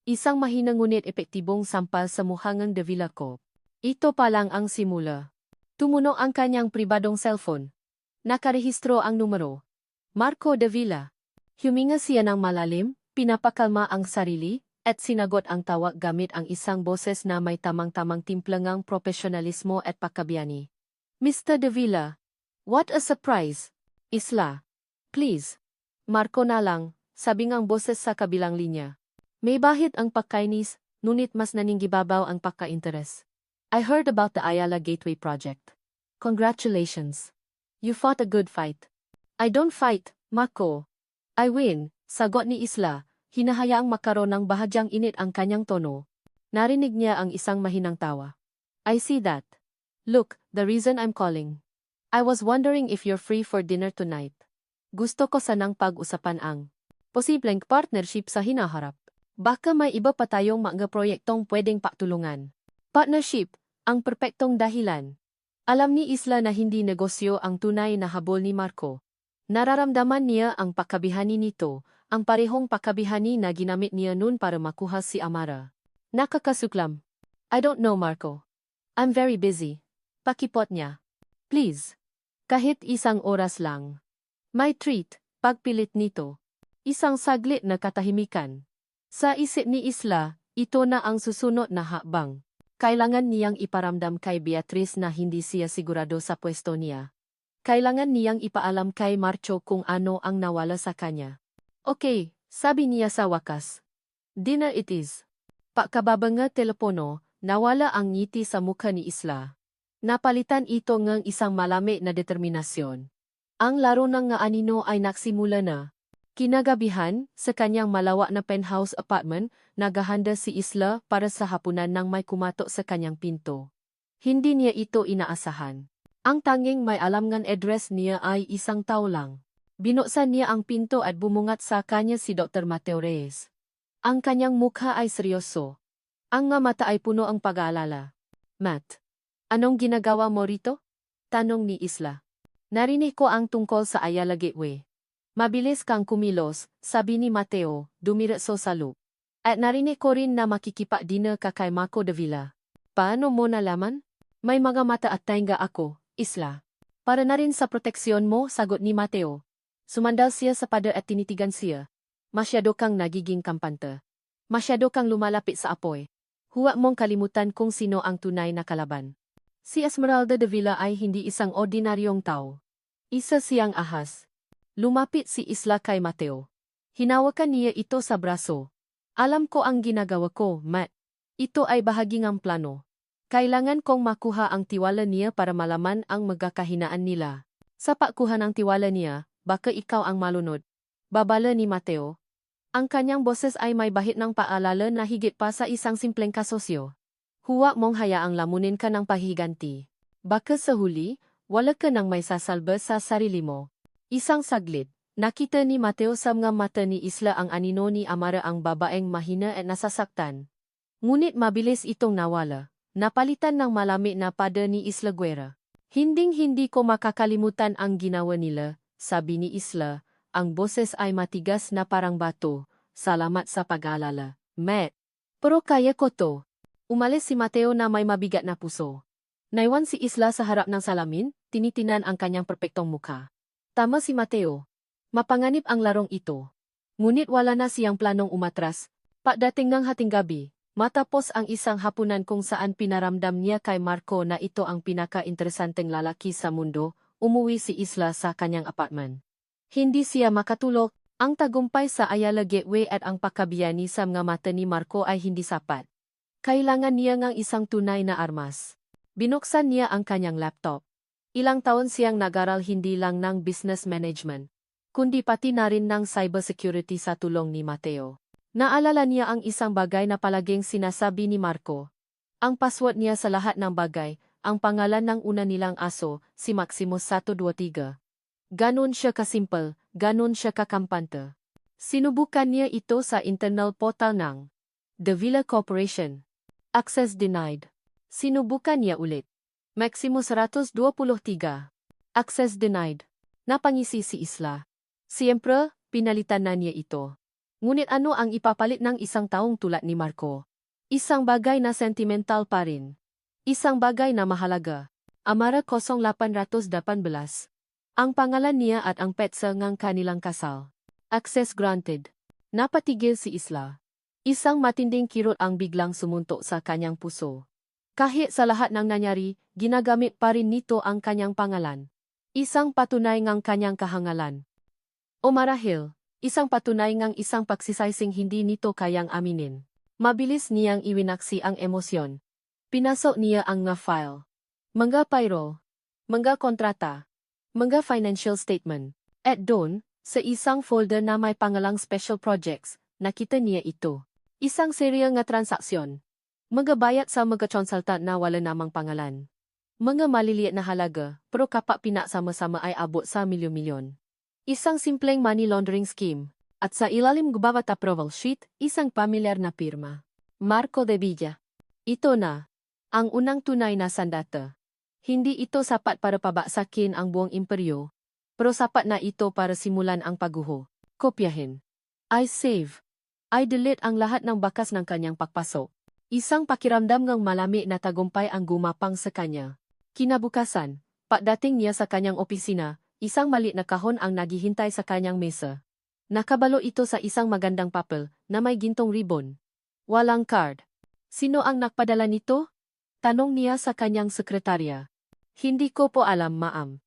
Speaker 1: Isang mahina ngunit epektibong sampal sa muhangang De Villa Corp. Ito pa lang ang simula. Tumunog ang kanyang pribadong cellphone. Nakarehistro ang numero. Marco De Villa. Huminga siya ng malalim, pinapakalma ang sarili, at sinagot ang tawag gamit ang isang boses na may tamang-tamang timplangang profesionalismo at pagkabiyani. Mr. De Villa. What a surprise. Isla. Please. Marco na lang, sabi ngang boses sa kabilang linya. May bahid ang pagkainis, ngunit mas naninggibabaw ang pagka-interes. I heard about the Ayala Gateway Project. Congratulations. You fought a good fight. I don't fight, Marco. I win, sagot ni Isla, hinahayaang makaroon ng bahagyang init ang kanyang tono. Narinig niya ang isang mahinang tawa. I see that. Look, the reason I'm calling. I was wondering if you're free for dinner tonight. Gusto ko sanang pag-usapan ang posibleng partnership sa hinaharap. Baka may iba pa tayong mga proyektong pwedeng patulungan. Partnership, ang perpektong dahilan. Alam ni Isla na hindi negosyo ang tunay na habol ni Marco. Nararamdaman niya ang pakabihani nito, ang parehong pakabihani na ginamit niya noon para makuha si Amara. Nakakasuklam. I don't know, Marco. I'm very busy. Pakipot niya. Please. Kahit isang oras lang. May treat, pagpilit nito. Isang saglit na katahimikan. Sa isip ni Isla, ito na ang susunod na hakbang. Kailangan niyang iparamdam kay Beatrice na hindi siya sigurado sa pwesto niya. Kailangan niyang ipaalam kay Marco kung ano ang nawala sa kanya. Okay, sabi niya sa wakas. Dinner it is. Pagkababanga telepono, nawala ang ngiti sa mukha ni Isla. Napalitan ito ng isang malami na determinasyon. Ang laro ng nga anino ay nagsimula na. Kinagabihan, sa kanyang malawak na penthouse apartment, naghahanda si Isla para sa hapunan nang may kumatok sa kanyang pinto. Hindi niya ito inaasahan. Ang tanging may alam ngang address niya ay isang tao lang. Binuksan niya ang pinto at bumungat sa kanya si Dr. Mateo Reyes. Ang kanyang mukha ay seryoso. Ang nga mata ay puno ang pag-aalala. Matt, anong ginagawa mo rito? Tanong ni Isla. Narinig ko ang tungkol sa Ayala Gateway. Mabilis kang kumilos, sabi ni Mateo, dumiretso sa loop. At narinig ko rin na makikipa-dinner ka kay Marco Davila. Paano mo nalaman? May mga mata at tainga ako, Isla. Para na rin sa proteksyon mo, sagot ni Mateo. Sumandal siya sa pader at tinitigan siya. Masyado kang nagiging kampante. Masyado kang lumalapit sa apoy. Huwag mong kalimutan kung sino ang tunay na kalaban. Si Esmeralda Davila ay hindi isang ordinaryong tao. Isa siyang ahas. Lumapit si Isla kay Mateo. Hinawakan niya ito sa braso. Alam ko ang ginagawa ko, Matt. Ito ay bahagi ng plano. Kailangan kong makuha ang tiwala niya para malaman ang magkakahinaan nila. Sa pagkuha ng tiwala niya, baka ikaw ang malunod. Babala ni Mateo. Ang kanyang boses ay may bahid ng paalala na higit pa sa isang simpleng kasosyo. Huwag mong hayaang lamunin ka ng pahiganti. Baka sa huli, wala ka nang may sasalba sa sarili mo. Isang saglit. Nakita ni Mateo sa mga mata ni Isla ang anino ni Amara ang babaeng mahina at nasasaktan. Ngunit mabilis itong nawala. Napalitan ng malamig na pada ni Isla Guerra. Hinding-hindi ko makakalimutan ang ginawa nila, sabi ni Isla. Ang boses ay matigas na parang bato. Salamat sa pag-alala, Matt. Pero kaya ko to. Umalis si Mateo na may mabigat na puso. Naiwan si Isla sa harap ng salamin, tinitinan ang kanyang perpektong mukha. Tama si Mateo. Mapanganib ang larong ito. Ngunit wala na siyang planong umatras. Pagdating ng hating gabi, matapos ang isang hapunan kung saan pinaramdam niya kay Marco na ito ang pinaka-interesanteng lalaki sa mundo, umuwi si Isla sa kanyang apartment. Hindi siya makatulog, ang tagumpay sa Ayala Gateway at ang pagkabiyani sa mga mata ni Marco ay hindi sapat. Kailangan niya ng isang tunay na armas. Binuksan niya ang kanyang laptop. Ilang taon siyang nag-aral hindi lang ng business management, kundi pati na rin ng cybersecurity sa tulong ni Mateo. Naalala niya ang isang bagay na palaging sinasabi ni Marco. Ang password niya sa lahat ng bagay, ang pangalan ng una nilang aso, si Maximus 123. Ganon siya kasimple, ganon siya kakampante. Sinubukan niya ito sa internal portal ng Davila Corporation. Access denied. Sinubukan niya ulit. Maximus 123. Access denied. Napangisi si Isla. Siyempre, pinalitan na niya ito. Ngunit ano ang ipapalit ng isang taong tulad ni Marco? Isang bagay na sentimental pa rin. Isang bagay na mahalaga. Amara 0818. Ang pangalan niya at ang petsa ng kanilang kasal. Access granted. Napatigil si Isla. Isang matinding kirot ang biglang sumuntok sa kanyang puso. Kahit sa lahat ng nangyari, ginagamit pa rin nito ang kanyang pangalan. Isang patunay ng kanyang kahangalan. O marahil, isang patunay ng isang pagsisaysing hindi nito kayang aminin. Mabilis niyang iwinaksi ang emosyon. Pinasok niya ang mga file. Mga payroll. Mga kontrata. Mga financial statement. At doon, sa isang folder na may pangalang Special Projects, nakita niya ito. Isang serial nga transaksyon. Mga bayad sa mga consultant na wala namang pangalan. Mga maliliit na halaga, pero kapag pinasama-sama ay abot sa milyon-milyon. Isang simpleng money laundering scheme, at sa ilalim gubabat approval sheet, isang pamilyar na pirma. Marco de Villa. Ito na, ang unang tunay na sandata. Hindi ito sapat para pabaksakin ang buong imperyo, pero sapat na ito para simulan ang pagguho. Kopyahin. I save. I delete ang lahat ng bakas ng kanyang pagpasok. Isang pakiramdam ng malamig na tagumpay ang gumapang sa kanya. Kinabukasan, pagdating niya sa kanyang opisina, isang maliit na kahon ang naghihintay sa kanyang mesa. Nakabalo ito sa isang magandang papel na may gintong ribbon. Walang card. Sino ang nagpadala nito? Tanong niya sa kanyang sekretarya. Hindi ko po alam, ma'am.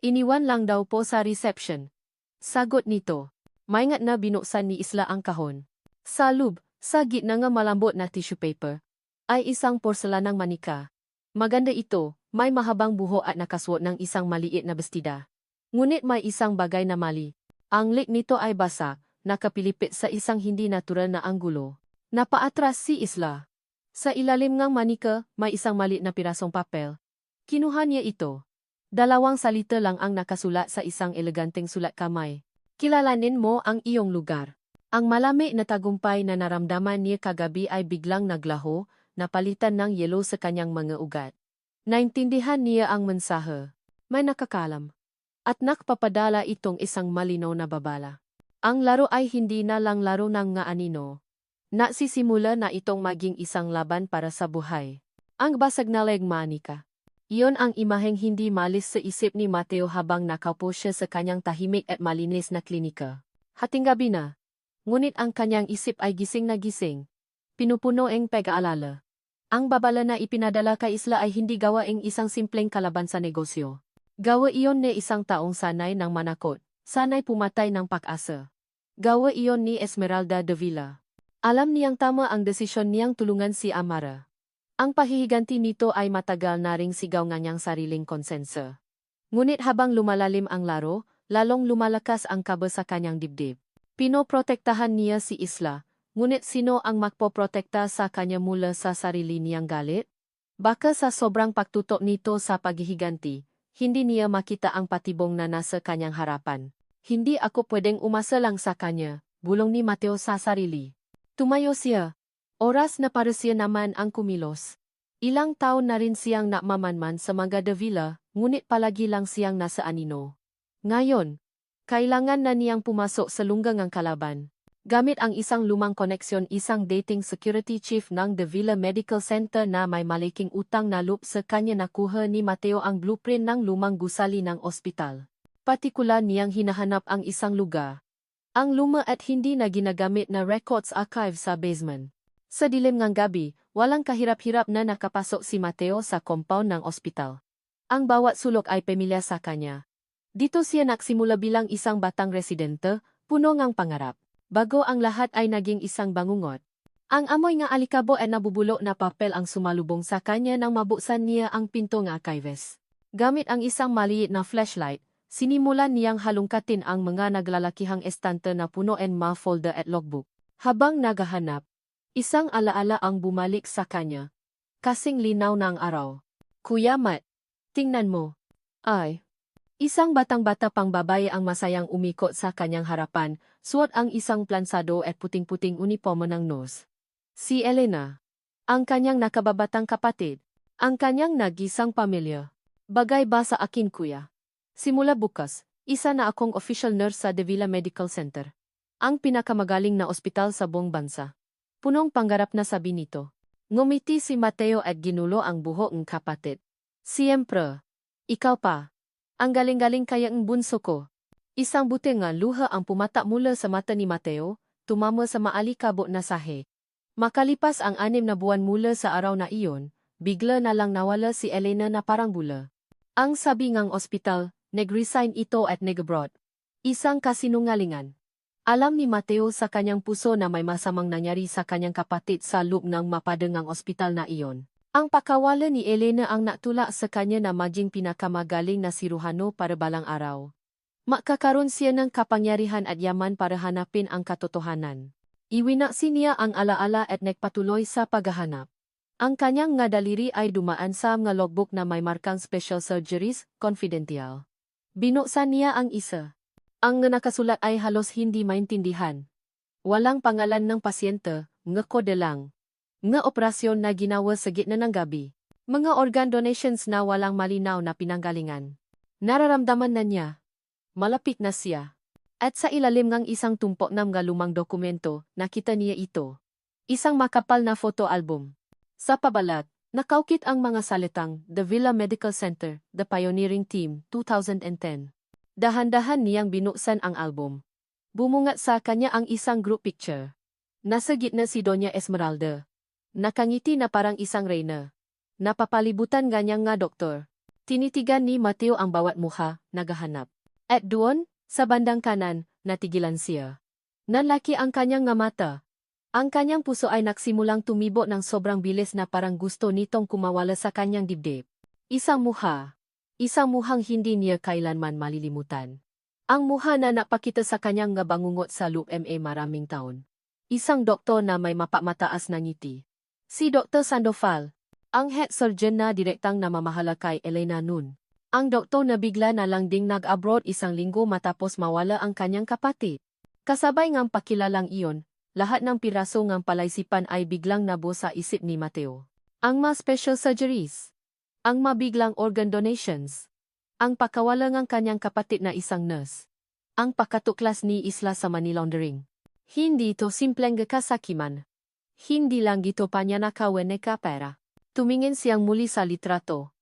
Speaker 1: Iniwan lang daw po sa reception. Sagot nito. Maingat na binuksan ni Isla ang kahon. Sa loob, sa gitna ng malambot na tissue paper, ay isang porselanang manika. Maganda ito, may mahabang buho at nakasuot ng isang maliit na bestida. Ngunit may isang bagay na mali. Ang lik nito ay basa, nakapilipit sa isang hindi natural na anggulo. Napaatras si Isla. Sa ilalim ng manika, may isang maliit na pirasong papel. Kinuha niya ito. 2 salita lang ang nakasulat sa isang eleganteng sulat kamay. Kilalanin mo ang iyong lugar. Ang malamig na tagumpay na naramdaman niya kagabi ay biglang naglaho, napalitan ng yelo sa kanyang mga ugat. Naintindihan niya ang mensahe. May nakakalam. At nakpapadala itong isang malinaw na babala. Ang laro ay hindi na lang laro ng nga anino. Nagsisimula na itong maging isang laban para sa buhay. Ang basag na leg manika. Iyon ang imaheng hindi malis sa isip ni Mateo habang nakaupo siya sa kanyang tahimik at malinis na klinika. Hating gabi na. Ngunit ang kanyang isip ay gising na gising. Pinupuno ang pag-aalala. Ang babala na ipinadala kay Isla ay hindi gawa ang isang simpleng kalaban sa negosyo. Gawa iyon ni isang taong sanay ng manakot, sanay pumatay ng pag-asa. Gawa iyon ni Esmeralda de Villa. Alam niyang tama ang desisyon niyang tulungan si Amara. Ang pahihiganti nito ay matagal na ring sigaw ng niyang sariling konsensa. Ngunit habang lumalalim ang laro, lalong lumalakas ang kaba sa kanyang dibdib. Pinoprotektahan niya si Isla, ngunit sino ang magpoprotekta sa kanya mula sa sarili niyang galit? Baka sa sobrang pagtutok nito sa paghihiganti, hindi niya makita ang patibong na nasa kanyang harapan. Hindi ako pwedeng umasa lang sa kanya, bulong ni Mateo sa sarili. Tumayo siya. Oras na para siya naman ang kumilos. Ilang taon na rin siyang namamanman sa mga de Villa, ngunit palagi lang siyang nasa anino. Ngayon, kailangan na niyang pumasok sa lunggang ang kalaban. Gamit ang isang lumang koneksyon, isang dating security chief ng De Villa Medical Center na may malaking utang na loob sa kanya, nakuha ni Mateo ang blueprint ng lumang gusali ng ospital. Partikular niyang hinahanap ang isang lugar. Ang luma at hindi na ginagamit na records archive sa basement. Sa dilim ng gabi, walang kahirap-hirap na nakapasok si Mateo sa compound ng ospital. Ang bawat sulok ay pamilya sa kanya. Dito siya nagsimula bilang isang batang residente, puno ng pangarap. Bago ang lahat ay naging isang bangungot. Ang amoy ng alikabo at nabubulok na papel ang sumalubong sa kanya nang mabuksan niya ang pinto ng archives. Gamit ang isang maliit na flashlight, sinimulan niyang halungkatin ang mga naglalakihang estante na puno ng mga folder at logbook. Habang naghahanap, isang alaala ang bumalik sa kanya. Kasing linaw ng araw. Kuya Matt, tingnan mo. Ay. Isang batang-bata pang babae ang masayang umikot sa kanyang harapan, suot ang isang plansado at puting-puting uniforme ng nurse. Si Elena. Ang kanyang nakababatang kapatid. Ang kanyang nagisang pamilya. Bagay ba sa akin, kuya? Simula bukas, isa na akong official nurse sa De Villa Medical Center. Ang pinakamagaling na ospital sa buong bansa. Punong pangarap na sabi nito. Ngumiti si Mateo at ginulo ang buhok ng kapatid. Siyempre. Ikaw pa. Ang galing-galing kaya ang bunso ko. Isang buting nga luha ang pumata mula sa mata ni Mateo, tumama sa maalikabok na sahe. Makalipas ang 6 na buwan mula sa araw na iyon, bigla na lang nawala si Elena na parang bula. Ang sabi ngang ospital, nag-resign ito at nag-abroad. Isang kasinungalingan. Alam ni Mateo sa kanyang puso na may masamang nangyari sa kanyang kapatid sa loob ng mapadangang ospital na iyon. Ang pakawala ni Elena ang natula sa kanya na maging pinakamagaling na siruhano para balang araw. Makakaroon siya ng kapangyarihan at yaman para hanapin ang katotohanan. Iwinaksi niya ang alaala at nagpatuloy sa paghahanap. Ang kanyang nga daliri ay dumaan sa mga logbook na may markang special surgeries, confidential. Binuksan niya ang isa. Ang nakasulat ay halos hindi maintindihan. Walang pangalan ng pasyente, nga kode lang. Nga operasyon na ginawa sa gitna ng gabi. Mga organ donations na walang malinaw na pinanggalingan. Nararamdaman na niya. Malapit na siya. At sa ilalim ng isang tumpok ng mga lumang dokumento, nakita niya ito. Isang makapal na photo album. Sa pabalat, nakaukit ang mga salitang The Villa Medical Center, The Pioneering Team, 2010. Dahan-dahan niyang binuksan ang album. Bumungat sa kanya ang isang group picture. Nasa gitna si Doña Esmeralda. Nakangiti na parang isang reyna. Napapalibutan ganyang nga doktor. Tinitigan ni Mateo ang bawat mukha, naghahanap. At doon, sa bandang kanan, natigilan siya. Nanlaki ang kanyang nga mata. Ang kanyang puso ay nagsimulang tumibo ng sobrang bilis na parang gusto nitong kumawala sa kanyang dibdib. Isang muha. Isang muhang hindi niya kailanman malilimutan. Ang muha na napakita sa kanyang nga bangungot sa loob maraming taon. Isang doktor na may mapamataas na ngiti. Si Dr. Sandoval, ang head surgeon na direktang namamahala kay Elena noon. Ang doktor na bigla na lang ding nag-abroad 1 linggo matapos mawala ang kanyang kapatid. Kasabay ngang pakilalang iyon, lahat ng piraso ng palaisipan ay biglang nabuo sa isip ni Mateo. Ang mga special surgeries. Ang mabiglang organ donations. Ang pakawala ng kanyang kapatid na isang nurse. Ang pakatuklas ni Isla sa money laundering. Hindi ito simpleng kasakiman. Hindi lang gito pa niya nakaweneka pera. Tumingin siyang muli sa litrato.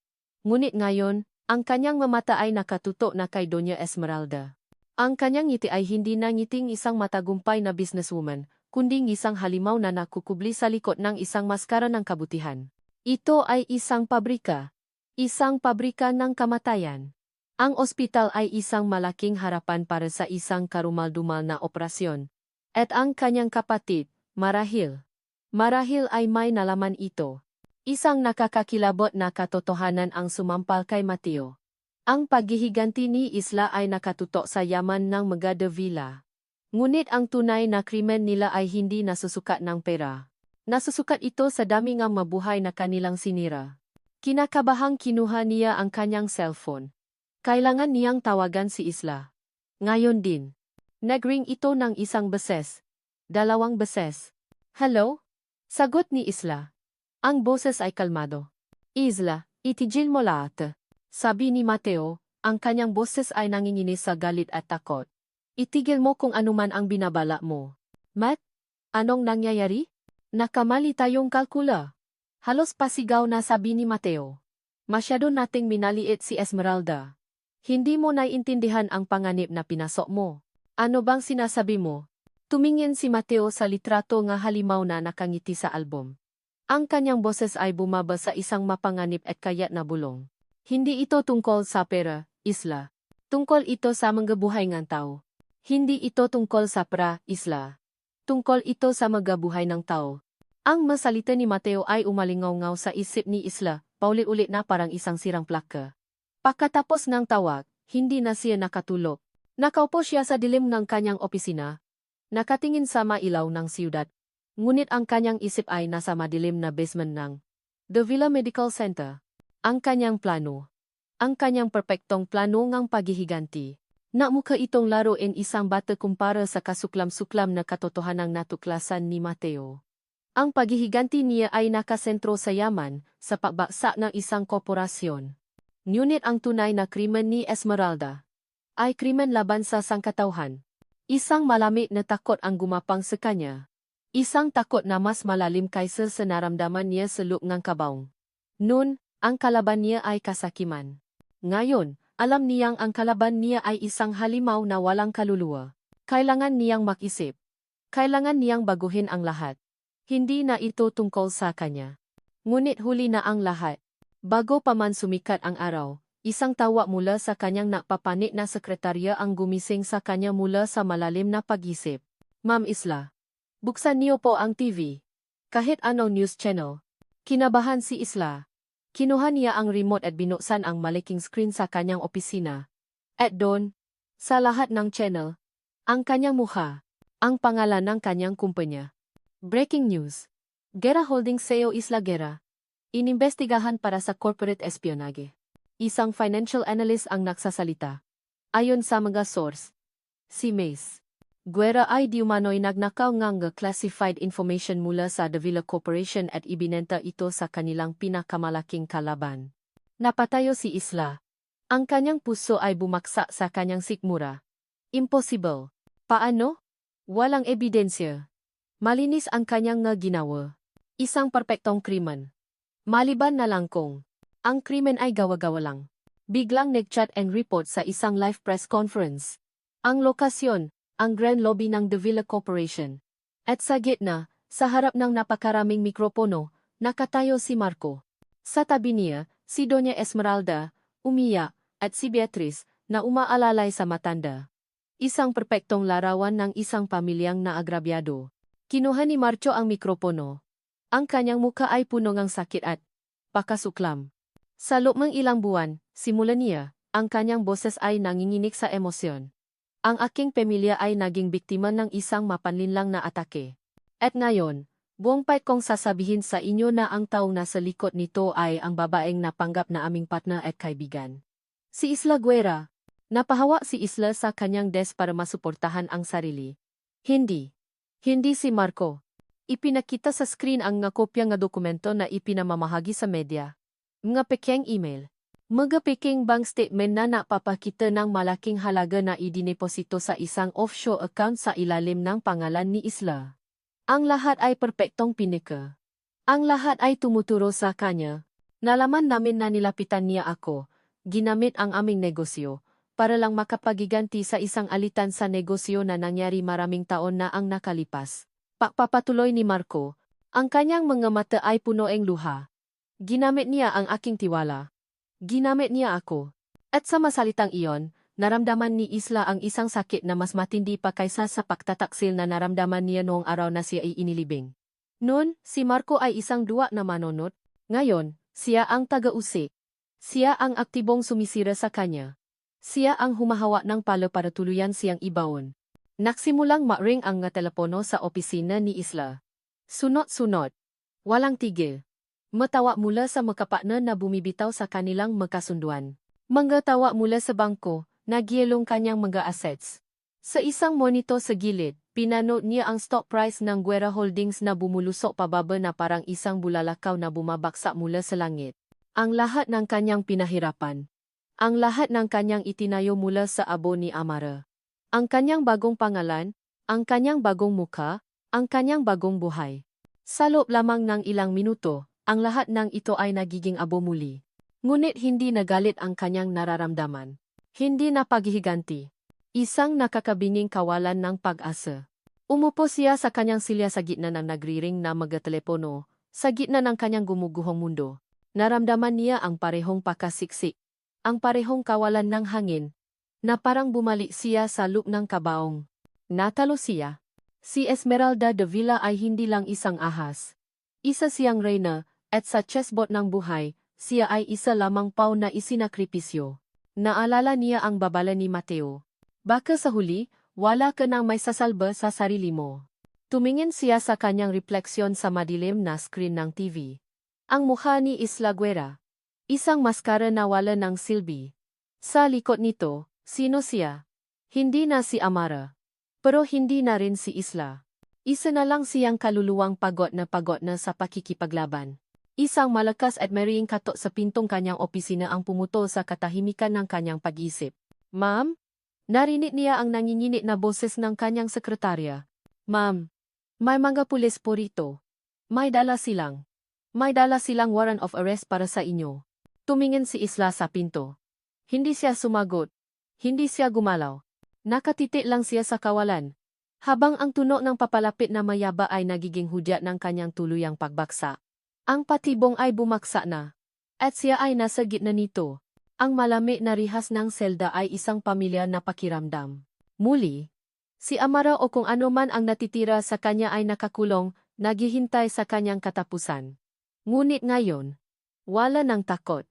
Speaker 1: Ngunit ngayon, ang kanyang mamata ay nakatutok na kay Doña Esmeralda. Ang kanyang ngiti ay hindi na ngiting isang matagumpay na businesswoman, kundi isang halimaw na nakukubli sa likod ng isang maskara ng kabutihan. Ito ay isang pabrika. Isang pabrika ng kamatayan. Ang ospital ay isang malaking harapan para sa isang karumal-dumal na operasyon. At ang kanyang kapatid, marahil ay may nalaman ito. Isang nakakakilabot na katotohanan ang sumampal kay Mateo. Ang paghihiganti ni Isla ay nakatutok sa yaman ng mga de Villa. Ngunit ang tunay na krimen nila ay hindi nasusukat ng pera. Nasusukat ito sa dami ng mabuhay na kanilang sinira. Kinakabahang kinuha niya ang kanyang cellphone. Kailangan niyang tawagan si Isla. Ngayon din. Nagring ito ng isang beses. 2 beses. Hello? Sagot ni Isla. Ang boses ay kalmado. Isla, itigil mo lahat. Sabi ni Mateo, ang kanyang boses ay nanginginis sa galit at takot. Itigil mo kung anuman ang binabala mo. Matt? Anong nangyayari? Nakamali tayong kalkula. Halos pasigaw na sabi ni Mateo. Masyado nating minaliit si Esmeralda. Hindi mo naiintindihan ang panganib na pinasok mo. Ano bang sinasabi mo? Tumingin si Mateo sa litrato nga halimaw na nakangiti sa album. Ang kanyang boses ay bumaba sa isang mapanganib at kayat na bulong. Hindi ito tungkol sa pera, Isla. Tungkol ito sa mga buhay ng tao. Hindi ito tungkol sa pera, Isla. Tungkol ito sa mga buhay ng tao. Ang masalita ni Mateo ay umalingaw-ngaw sa isip ni Isla, paulit-ulit na parang isang sirang plaka. Pagkatapos ng tawag, hindi na siya nakatulog. Nakaupo siya sa dilim ng kanyang opisina. Nakatingin sa mailaw ng siyudad. Ngunit ang kanyang isip ay nasa madilim na basement ng The Villa Medical Center. Ang kanyang plano. Ang kanyang perpektong plano ng paghihiganti. Namukha itong laruin isang bata kumpara sa kasuklam-suklam na katotohanang natuklasan ni Mateo. Ang paghihiganti niya ay nakasentro sa yaman, sa pagbaksak ng isang korporasyon. Ngunit ang tunay na krimen ni Esmeralda ay krimen laban sa sangkatauhan. Isang malamig na takot ang gumapang sa kanya. Isang takot na mas malalim kaysa sa naramdaman niya sa loob ng kabaong. Noon, ang kalaban niya ay kasakiman. Ngayon, alam niyang ang kalaban niya ay isang halimaw na walang kaluluwa. Kailangan niyang mag-isip. Kailangan niyang baguhin ang lahat. Hindi na ito tungkol sa kanya. Ngunit huli na ang lahat. Bago pa man sumikat ang araw, isang tawa mula sa kanyang napapanik na sekretarya ang gumising sa kanya mula sa malalim na pag-isip. Ma'am Isla. Buksan niyo po ang TV. Kahit anong news channel. Kinabahan si Isla. Kinuha niya ang remote at binuksan ang malaking screen sa kanyang opisina. At doon, sa lahat ng channel, ang kanyang mukha, ang pangalan ng kanyang kumpanya. Breaking news. Guerra Holdings CEO Isla Guerra. Inimbestigahan para sa corporate espionage. Isang financial analyst ang nagsasalita. Ayon sa mga source, si Mace Guerra ay di umano'y nagnakaw ng classified information mula sa The Villa Corporation at ibinenta ito sa kanilang pinakamalaking kalaban. Napatayo si Isla. Ang kanyang puso ay bumaksak sa kanyang sikmura. Impossible. Paano? Walang ebidensya. Malinis ang kanyang ginawa. Isang perpektong krimen. Maliban na lang kung ang krimen ay gawa-gawa lang. Biglang nag-chat and report sa isang live press conference. Ang lokasyon, ang grand lobby ng The Villa Corporation. At sa gitna, sa harap ng napakaraming mikropono, nakatayo si Marco. Sa tabi niya, si Doña Esmeralda, umiyak, at si Beatriz, na umaalalay sa matanda. Isang perpektong larawan ng isang pamilyang naagrabyado. Kinuha ni Marco ang mikropono. Ang kanyang muka ay puno ng sakit at pakasuklam. Sa loob ng ilang buwan, simula niya, ang kanyang boses ay nanginginig sa emosyon. Ang aking pamilya ay naging biktima ng isang mapanlinlang na atake. At ngayon, buong pait kong sasabihin sa inyo na ang taong nasa likod nito ay ang babaeng napanggap na aming partner at kaibigan. Si Isla Guerra. Napahawa si Isla sa kanyang desk para masuportahan ang sarili. Hindi. Hindi si Marco. Ipinakita sa screen ang nga kopya nga dokumento na ipinamamahagi sa media. Mga peking email. Mga peking bank statement na napapakita ng malaking halaga na idineposito sa isang offshore account sa ilalim ng pangalan ni Isla. Ang lahat ay perpektong pinika. Ang lahat ay tumuturo sa kanya. Nalaman namin na nilapitan niya ako, ginamit ang aming negosyo, para lang makapagiganti sa isang alitan sa negosyo na nangyari maraming taon na ang nakalipas. Pagpapatuloy ni Marco, ang kanyang mga mata ay punoeng luha. Ginamit niya ang aking tiwala. Ginamit niya ako. At sa masalitang iyon, naramdaman ni Isla ang isang sakit na mas matindi pa kaysa sa pagtataksil na naramdaman niya noong araw na siya ay inilibing. Noon, si Marco ay isang duwa na manonot. Ngayon, siya ang taga-usik. Siya ang aktibong sumisira sa kanya. Siya ang humahawa ng palo para tuluyan siyang ibaon. Nagsimulang ma-ring ang nga telepono sa opisina ni Isla. Sunod-sunod. Walang tigil. Matawa mula sa makapatner na bumibitaw sa kanilang magkasunduan. Manggatawa mula sa bangko, nagyelong kanyang mga assets. Sa isang monito sa gilid, pinanood niya ang stock price ng Guerra Holdings na bumulusok pababa na parang isang bulalakaw na bumabaksak mula sa langit. Ang lahat ng kanyang pinahirapan. Ang lahat ng kanyang itinayo mula sa abo ni Amara. Ang kanyang bagong pangalan, ang kanyang bagong mukha, ang kanyang bagong buhay. Sa loob lamang ng ilang minuto, ang lahat ng ito ay nagiging abo muli. Ngunit hindi nagalit ang kanyang nararamdaman. Hindi na paghihiganti. Isang nakakabinging kawalan ng pag-asa. Umupo siya sa kanyang silya sa gitna ng nagriring na magtelepono, sa gitna ng kanyang gumuguhong mundo. Naramdaman niya ang parehong pakasiksik. Ang parehong kawalan ng hangin, na parang bumalik siya sa loop ng kabaong. Natalo siya. Si Esmeralda de Villa ay hindi lang isang ahas. Isa siyang reyna, at sa chessboard ng buhay, siya ay isa lamang pawn na isinakripisyo. Naalala niya ang babala ni Mateo. Baka sa huli, wala ka nang may sasalba sa sarili mo. Tumingin siya sa kanyang refleksyon sa madilim na screen ng TV. Ang mukha ni Isla Guerra. Isang maskara na wala ng silbi. Sa likod nito, sino siya? Hindi na si Amara. Pero hindi na rin si Isla. Isa na lang siyang kaluluwang pagod na sa pakikipaglaban. Isang malakas at mariying katok sa pintong kanyang opisina ang pumutol sa katahimikan ng kanyang pag-isip. Ma'am? Narinig niya ang nanginginit na boses ng kanyang sekretarya. Ma'am, may mga pulis po rito. May dala silang warrant of arrest para sa inyo. Tumingin si Isla sa pinto. Hindi siya sumagot. Hindi siya gumalaw. Nakatitik lang siya sa kawalan. Habang ang tunog ng papalapit na mayaba ay nagiging hudyat ng kanyang tuluyang pagbaksa. Ang patibong ay bumaksa na. At siya ay nasa gitna nito. Ang malamig na rihas ng selda ay isang pamilyar na pakiramdam. Muli, si Amara o kung ano man ang natitira sa kanya ay nakakulong, naghihintay sa kanyang katapusan. Ngunit ngayon, wala ng takot.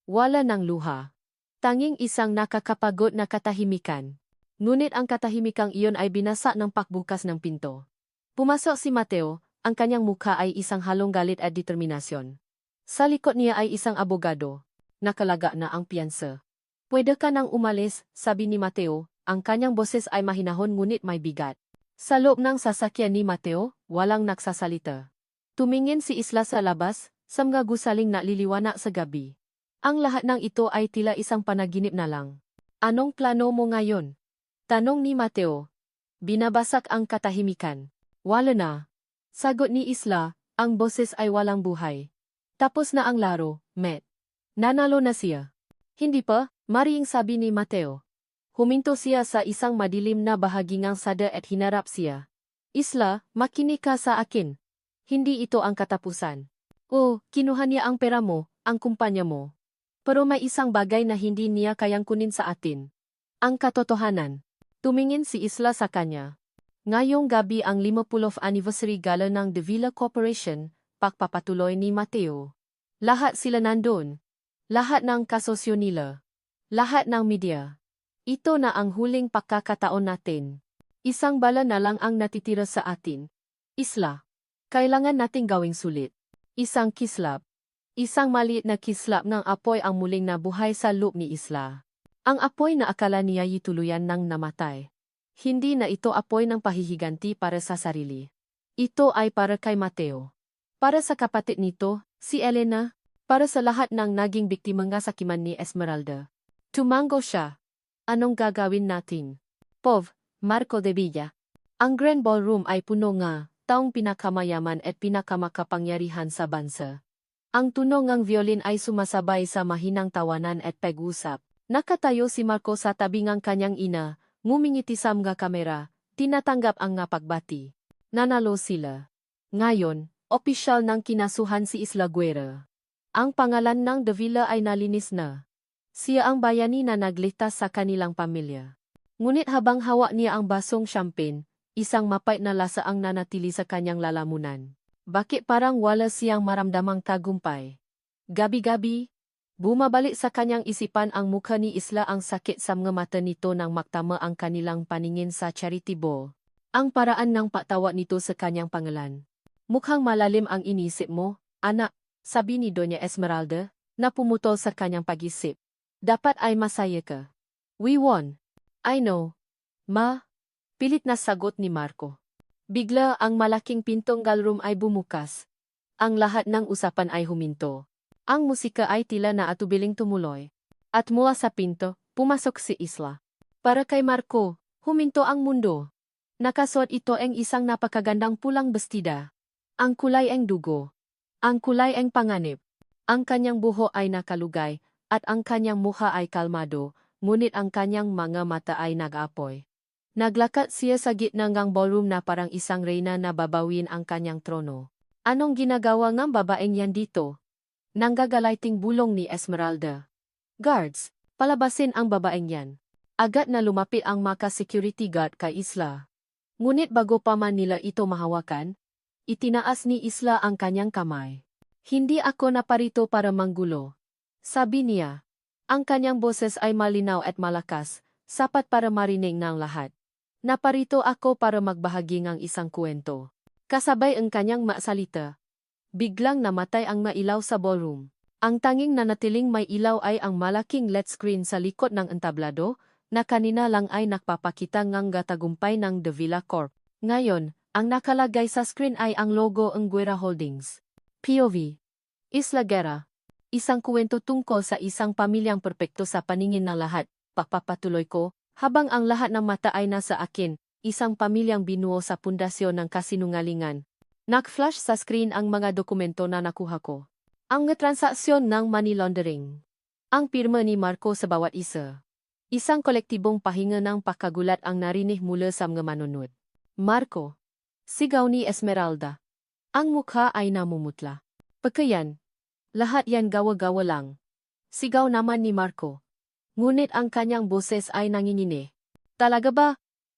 Speaker 1: Wala ng luha. Tanging isang nakakapagod na katahimikan. Ngunit ang katahimikang iyon ay binasa ng pakbukas ng pinto. Pumasok si Mateo, ang kanyang mukha ay isang halong galit at determinasyon. Sa likod niya ay isang abogado. Nakalaga na ang piyansa. Pwede ka nang umalis, sabi ni Mateo, ang kanyang boses ay mahinahon ngunit may bigat. Sa loob ng sasakyan ni Mateo, walang nagsasalita. Tumingin si Isla sa labas, sa mga gusaling na liliwanag sa gabi. Ang lahat ng ito ay tila isang panaginip na lang. Anong plano mo ngayon? Tanong ni Mateo. Binabasak ang katahimikan. Wala na. Sagot ni Isla, ang boses ay walang buhay. Tapos na ang laro, Met. Nanalo na siya. Hindi pa, marihing sabi ni Mateo. Huminto siya sa isang madilim na bahagi ng sada at hinarap siya. Isla, makinig ka sa akin. Hindi ito ang katapusan. Oh, kinuha niya ang pera mo, ang kumpanya mo. Pero may isang bagay na hindi niya kayang kunin sa atin. Ang katotohanan. Tumingin si Isla sa kanya. Ngayong gabi ang 50th anniversary gala ng De Villa Corporation, pagpapatuloy ni Mateo. Lahat sila nandun. Lahat ng kasosyo nila. Lahat ng media. Ito na ang huling pagkakataon natin. Isang bala na lang ang natitira sa atin. Isla. Kailangan nating gawing sulit. Isang kislap. Isang maliit na kislap ng apoy ang muling nabuhay sa loob ni Isla. Ang apoy na akala niya tuluyan nang namatay. Hindi na ito apoy ng pahihiganti para sa sarili. Ito ay para kay Mateo. Para sa kapatid nito, si Elena. Para sa lahat ng naging biktima ng sakiman ni Esmeralda. Tumango siya. Anong gagawin natin? Marco de Villa. Ang Grand Ballroom ay puno nga, taong pinakamayaman at pinakamakapangyarihan sa bansa. Ang tunog ng violin ay sumasabay sa mahinang tawanan at pag-usap. Nakatayo si Marco sa tabi ng kanyang ina, ngumingiti sa mga kamera, tinatanggap ang nga pagbati. Nanalo sila. Ngayon, opisyal ng kinasuhan si Isla Guerra. Ang pangalan ng Davila ay nalinis na. Siya ang bayani na nagligtas sa kanilang pamilya. Ngunit habang hawak niya ang basong champagne, isang mapait na lasa ang nanatili sa kanyang lalamunan. Bakit parang wala siyang maramdamang tagumpay? Gabi-gabi, bumabalik sa kanyang isipan ang mukha ni Isla, ang sakit sa mga mata nito nang maktama ang kanilang paningin sa charity ball. Ang paraan ng pagtawa nito sa kanyang pangalan. Mukhang malalim ang inisip mo, anak, sabi ni Doña Esmeralda, na pumutol sa kanyang pag-isip. Dapat ay masaya ka. We won. I know. Ma, pilit na sagot ni Marco. Bigla ang malaking pintong ballroom ay bumukas. Ang lahat ng usapan ay huminto. Ang musika ay tila na atubiling tumuloy. At mula sa pinto, pumasok si Isla. Para kay Marco, huminto ang mundo. Nakasuot ito ang isang napakagandang pulang bestida. Ang kulay ang dugo. Ang kulay ang panganib. Ang kanyang buho ay nakalugay, at ang kanyang mukha ay kalmado, ngunit ang kanyang mga mata ay nag-apoy. Naglakad siya sa gitna ng ballroom na parang isang reyna na babawin ang kanyang trono. Anong ginagawa ng babaeng yan dito? Nanggagaliting bulong ni Esmeralda. Guards, palabasin ang babaeng yan. Agad na lumapit ang maka security guard kay Isla. Ngunit bago pa man nila ito mahawakan, itinaas ni Isla ang kanyang kamay. Hindi ako naparito para manggulo. Sabi niya. Ang kanyang boses ay malinaw at malakas, sapat para marinig ng lahat. Naparito ako para magbahagi ng isang kwento. Kasabay ang kanyang masalita. Biglang namatay ang mailaw sa ballroom. Ang tanging nanatiling may ilaw ay ang malaking LED screen sa likod ng entablado, na kanina lang ay nagpapakita ng gatagumpay ng Davila Corp. Ngayon, ang nakalagay sa screen ay ang logo ng Guerra Holdings. POV. Isla Guerra. Isang kwento tungkol sa isang pamilyang perpekto sa paningin ng lahat. Papapatuloy ko, habang ang lahat ng mata ay nasa akin, isang pamilyang binuo sa pundasyon ng kasinungalingan. Nag-flash sa screen ang mga dokumento na nakuha ko. Ang transaksyon ng money laundering. Ang pirma ni Marco sa bawat isa. Isang kolektibong pahinga ng pagkagulat ang narinig mula sa mga manunod. Marco. Sigaw ni Esmeralda. Ang mukha ay namumutla. Pagkayan. Lahat yan gawa-gawa lang. Sigaw naman ni Marco. Ngunit ang kanyang boses ay nanginginig. Talaga ba,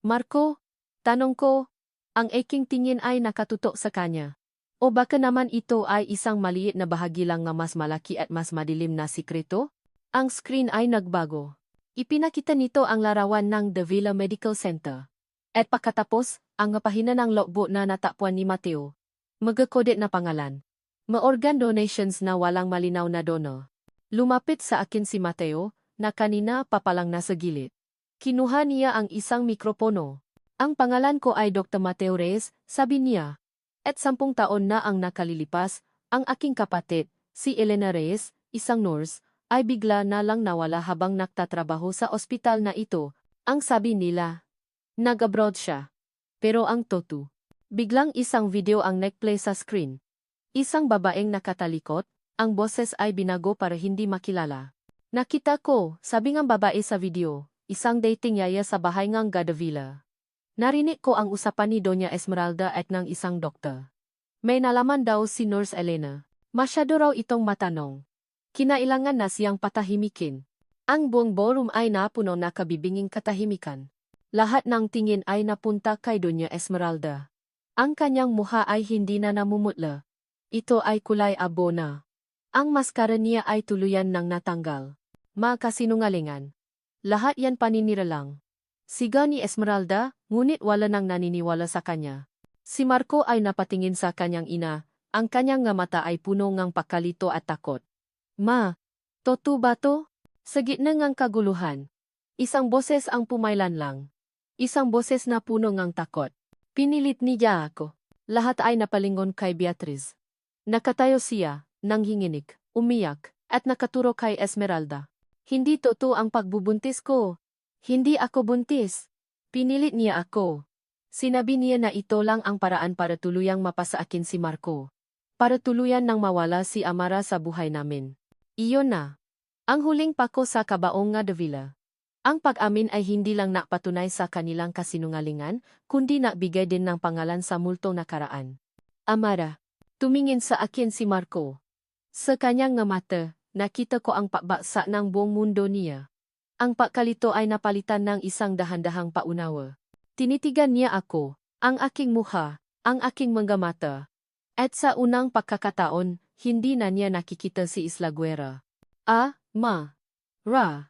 Speaker 1: Marco? Tanong ko. Ang aking tingin ay nakatutok sa kanya. O baka naman ito ay isang maliit na bahagi lang ng mas malaki at mas madilim na sikreto? Ang screen ay nagbago. Ipinakita nito ang larawan ng Davila Medical Center. At pagkatapos, ang pahina ng logbook na natakpuan ni Mateo. Magakodet na pangalan. Ma-organ donations na walang malinaw na donor. Lumapit sa akin si Mateo, na kanina pa palang nasa gilid. Kinuha niya ang isang mikropono. Ang pangalan ko ay Dr. Mateo Reyes, sabi niya. At 10 taon na ang nakalilipas, ang aking kapatid, si Elena Reyes, isang nurse, ay bigla na lang nawala habang nagtatrabaho sa ospital na ito. Ang sabi nila, nag-abroad siya. Pero ang totoo, biglang isang video ang nag-play sa screen. Isang babaeng nakatalikot, ang boses ay binago para hindi makilala. Nakita ko, sabi ng babae sa video, isang dating yaya sa bahay ng Gadavila. Narinig ko ang usapan ni Doña Esmeralda at ng isang doktor. May nalaman daw si Nurse Elena. Masyado raw itong matanong. Kinailangan na siyang patahimikin. Ang buong ballroom ay napuno na kabibinging katahimikan. Lahat ng tingin ay napunta kay Doña Esmeralda. Ang kanyang mukha ay hindi na namumutla. Ito ay kulay abo na. Ang maskara niya ay tuluyan ng natanggal. Makasinungalingan. Lahat yan paninira lang. Sigaw ni Esmeralda, ngunit wala nang naniniwala sa kanya. Si Marco ay napatingin sa kanyang ina, ang kanyang mata ay puno ng pagkalito at takot. Ma, totoo ba to? Sa gitna ng kaguluhan. Isang boses ang pumailan lang. Isang boses na puno ng takot. Pinilit niya ako. Lahat ay napalingon kay Beatriz. Nakatayo siya, nanghinginig, umiyak, at nakaturo kay Esmeralda. Hindi totoo ang pagbubuntis ko. Hindi ako buntis. Pinilit niya ako. Sinabi niya na ito lang ang paraan para tuluyang mapasa akin si Marco. Para tuluyan nang mawala si Amara sa buhay namin. Iyon na. Ang huling pako sa kabaong nga Davila. Ang pag-amin ay hindi lang napatunay sa kanilang kasinungalingan, kundi nagbigay din ng pangalan sa multong nakaraan. Amara. Tumingin sa akin si Marco. Sa kanyang nga mata, nakita ko ang pagbaksa ng buong mundo niya. Ang pagkalito ay napalitan ng isang dahan-dahang paunawa. Tinitigan niya ako, ang aking mukha, ang aking mga mata. At sa unang pagkakataon, hindi na niya nakikita si Isla Guerra. Ra.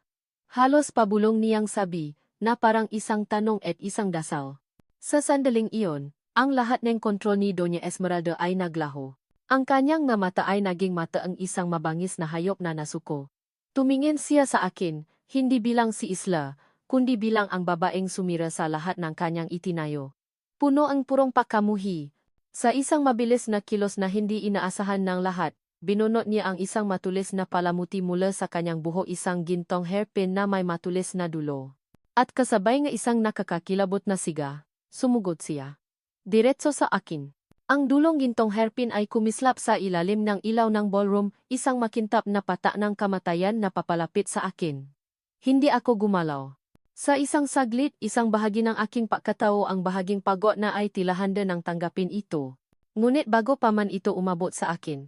Speaker 1: Halos pabulong niyang sabi, na parang isang tanong at isang dasal. Sa sandaling iyon, ang lahat ng kontrol ni Doña Esmeralda ay naglaho. Ang kanyang nga mata ay naging mata ang isang mabangis na hayop na nasuko. Tumingin siya sa akin, hindi bilang si Isla, kundi bilang ang babaeng sumira sa lahat ng kanyang itinayo. Puno ang purong pagkamuhi. Sa isang mabilis na kilos na hindi inaasahan ng lahat, binunot niya ang isang matulis na palamuti mula sa kanyang buhok, isang gintong hairpin na may matulis na dulo. At kasabay nga isang nakakakilabot na siga, sumugod siya. Diretso sa akin. Ang dulong gintong hairpin ay kumislap sa ilalim ng ilaw ng ballroom, isang makintab na pata ng kamatayan na papalapit sa akin. Hindi ako gumalaw. Sa isang saglit, isang bahagi ng aking pagkatao, ang bahaging pagod na ay tila handa ng tanggapin ito. Ngunit bago pa man ito umabot sa akin,